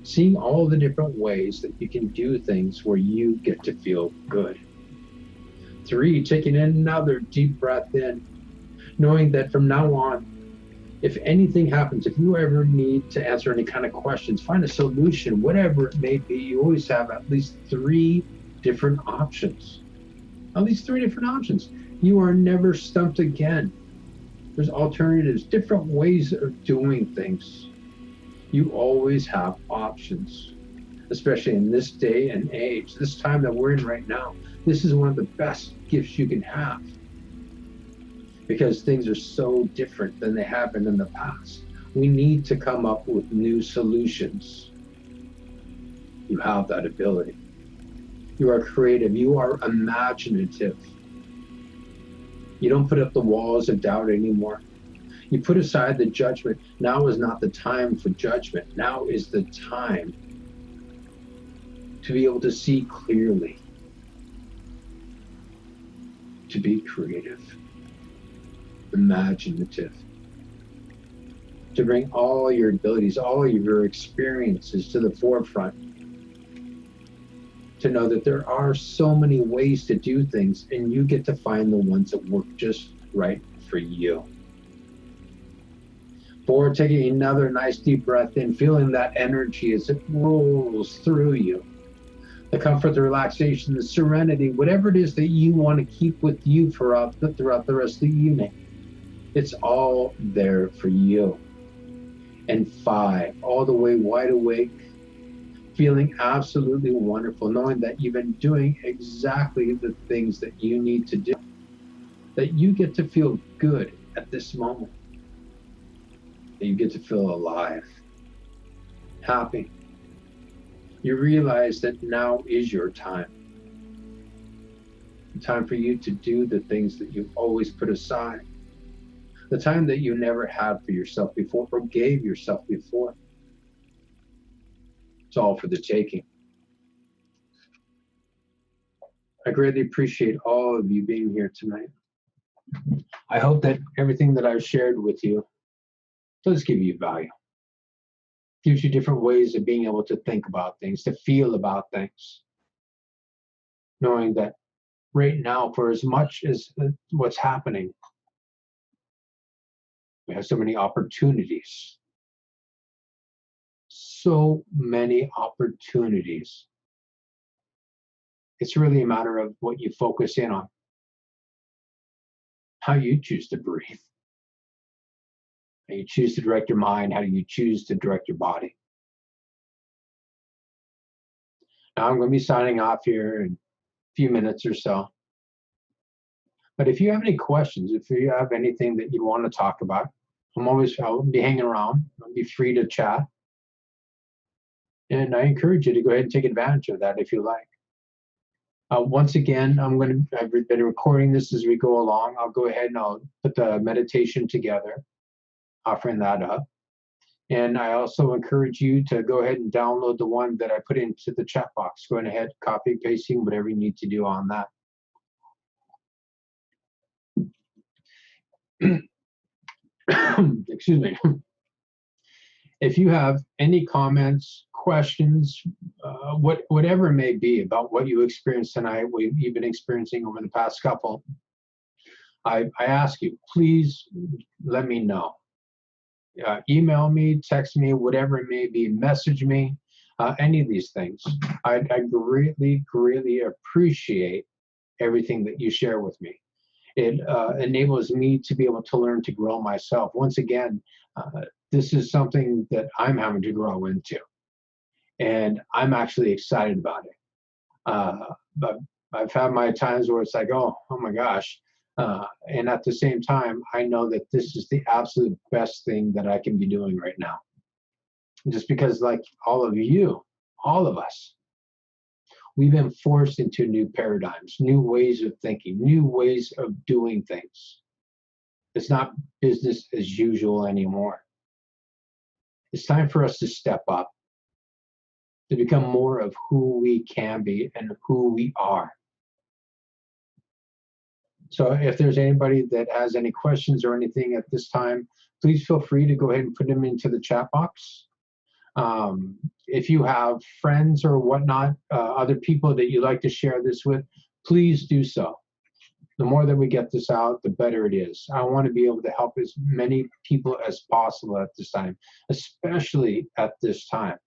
seeing all the different ways that you can do things where you get to feel good. 3, taking another deep breath in, knowing that from now on, if anything happens, if you ever need to answer any kind of questions, find a solution, whatever it may be, you always have at least 3 different options. At least 3 different options. You are never stumped again. There's alternatives, different ways of doing things. You always have options, especially in this day and age, this time that we're in right now. This is one of the best gifts you can have, because things are so different than they have been in the past. We need to come up with new solutions. You have that ability. You are creative. You are imaginative. You don't put up the walls of doubt anymore. You put aside the judgment. Now is not the time for judgment. Now is the time to be able to see clearly, to be creative, imaginative, to bring all your abilities, all of your experiences to the forefront, to know that there are so many ways to do things, and you get to find the ones that work just right for you. Or taking another nice deep breath in, feeling that energy as it rolls through you. The comfort, the relaxation, the serenity, whatever it is that you want to keep with you throughout the rest of the evening. It's all there for you. And 5, all the way wide awake, feeling absolutely wonderful, knowing that you've been doing exactly the things that you need to do, that you get to feel good at this moment, that you get to feel alive, happy. You realize that now is your time. The time for you to do the things that you've always put aside. The time that you never had for yourself before or gave yourself before. It's all for the taking. I greatly appreciate all of you being here tonight. I hope that everything that I've shared with you does give you value. Gives you different ways of being able to think about things, to feel about things. Knowing that right now, for as much as what's happening, we have so many opportunities. So many opportunities. It's really a matter of what you focus in on, how you choose to breathe, how you choose to direct your mind, how do you choose to direct your body. Now I'm going to be signing off here in a few minutes or so. But if you have any questions, if you have anything that you want to talk about, I'll be hanging around. I'll be free to chat. And I encourage you to go ahead and take advantage of that if you like. Once again, I've been recording this as we go along. I'll go ahead and I'll put the meditation together, offering that up. And I also encourage you to go ahead and download the one that I put into the chat box. Go ahead, copy, pasting, whatever you need to do on that. Excuse me. If you have any comments, questions, whatever it may be about what you experienced tonight, what you've been experiencing over the past couple, I ask you, please let me know. Email me, text me, whatever it may be, message me, any of these things. I greatly, greatly appreciate everything that you share with me. It enables me to be able to learn to grow myself. Once again, this is something that I'm having to grow into, and I'm actually excited about it. But I've had my times where it's like, oh my gosh. And at the same time, I know that this is the absolute best thing that I can be doing right now. Just because, like all of you, all of us, we've been forced into new paradigms, new ways of thinking, new ways of doing things. It's not business as usual anymore. It's time for us to step up, to become more of who we can be and who we are. So if there's anybody that has any questions or anything at this time, please feel free to go ahead and put them into the chat box. If you have friends or whatnot, other people that you'd like to share this with, please do so. The more that we get this out, the better it is. I want to be able to help as many people as possible at this time, especially at this time.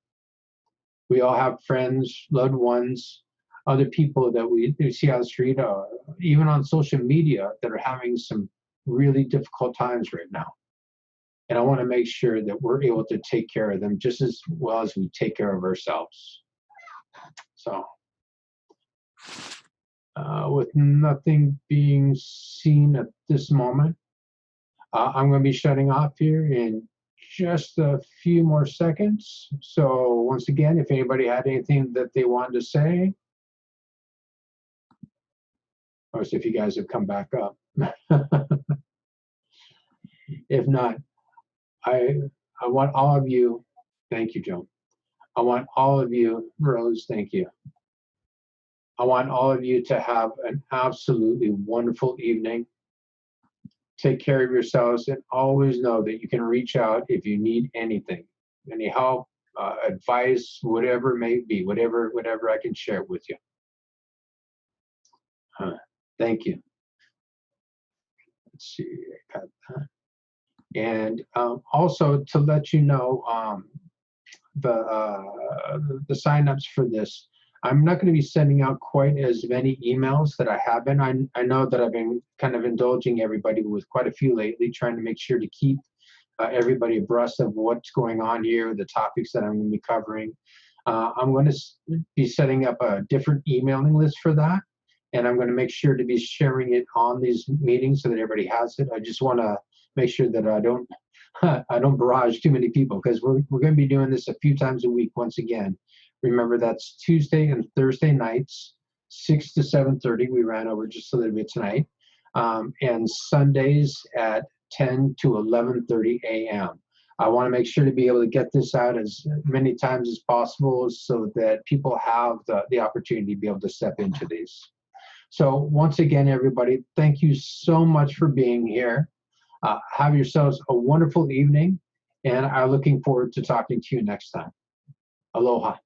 We all have friends, loved ones, other people that we see on the street, or even on social media, that are having some really difficult times right now. And I want to make sure that we're able to take care of them just as well as we take care of ourselves. So, with nothing being seen at this moment, I'm going to be shutting off here in just a few more seconds. So once again, if anybody had anything that they wanted to say, or if you guys have come back up. If not, I I want all of you, thank you, Joan. I want all of you, Rose, thank you. I want all of you to have an absolutely wonderful evening. Take care of yourselves and always know that you can reach out if you need anything, any help, advice, whatever it may be, whatever I can share with you. Thank you. Let's see. I got that. And also to let you know, the signups for this. I'm not going to be sending out quite as many emails that I have been. I know that I've been kind of indulging everybody with quite a few lately, trying to make sure to keep everybody abreast of what's going on here, the topics that I'm going to be covering. I'm going to be setting up a different emailing list for that, and I'm going to make sure to be sharing it on these meetings so that everybody has it. I just want to make sure that I don't barrage too many people, because we're going to be doing this a few times a week once again. Remember, that's Tuesday and Thursday nights, 6 to 7:30. We ran over just a little bit tonight. And Sundays at 10 to 11:30 a.m. I want to make sure to be able to get this out as many times as possible so that people have the opportunity to be able to step into these. So once again, everybody, thank you so much for being here. Have yourselves a wonderful evening, and I'm looking forward to talking to you next time. Aloha.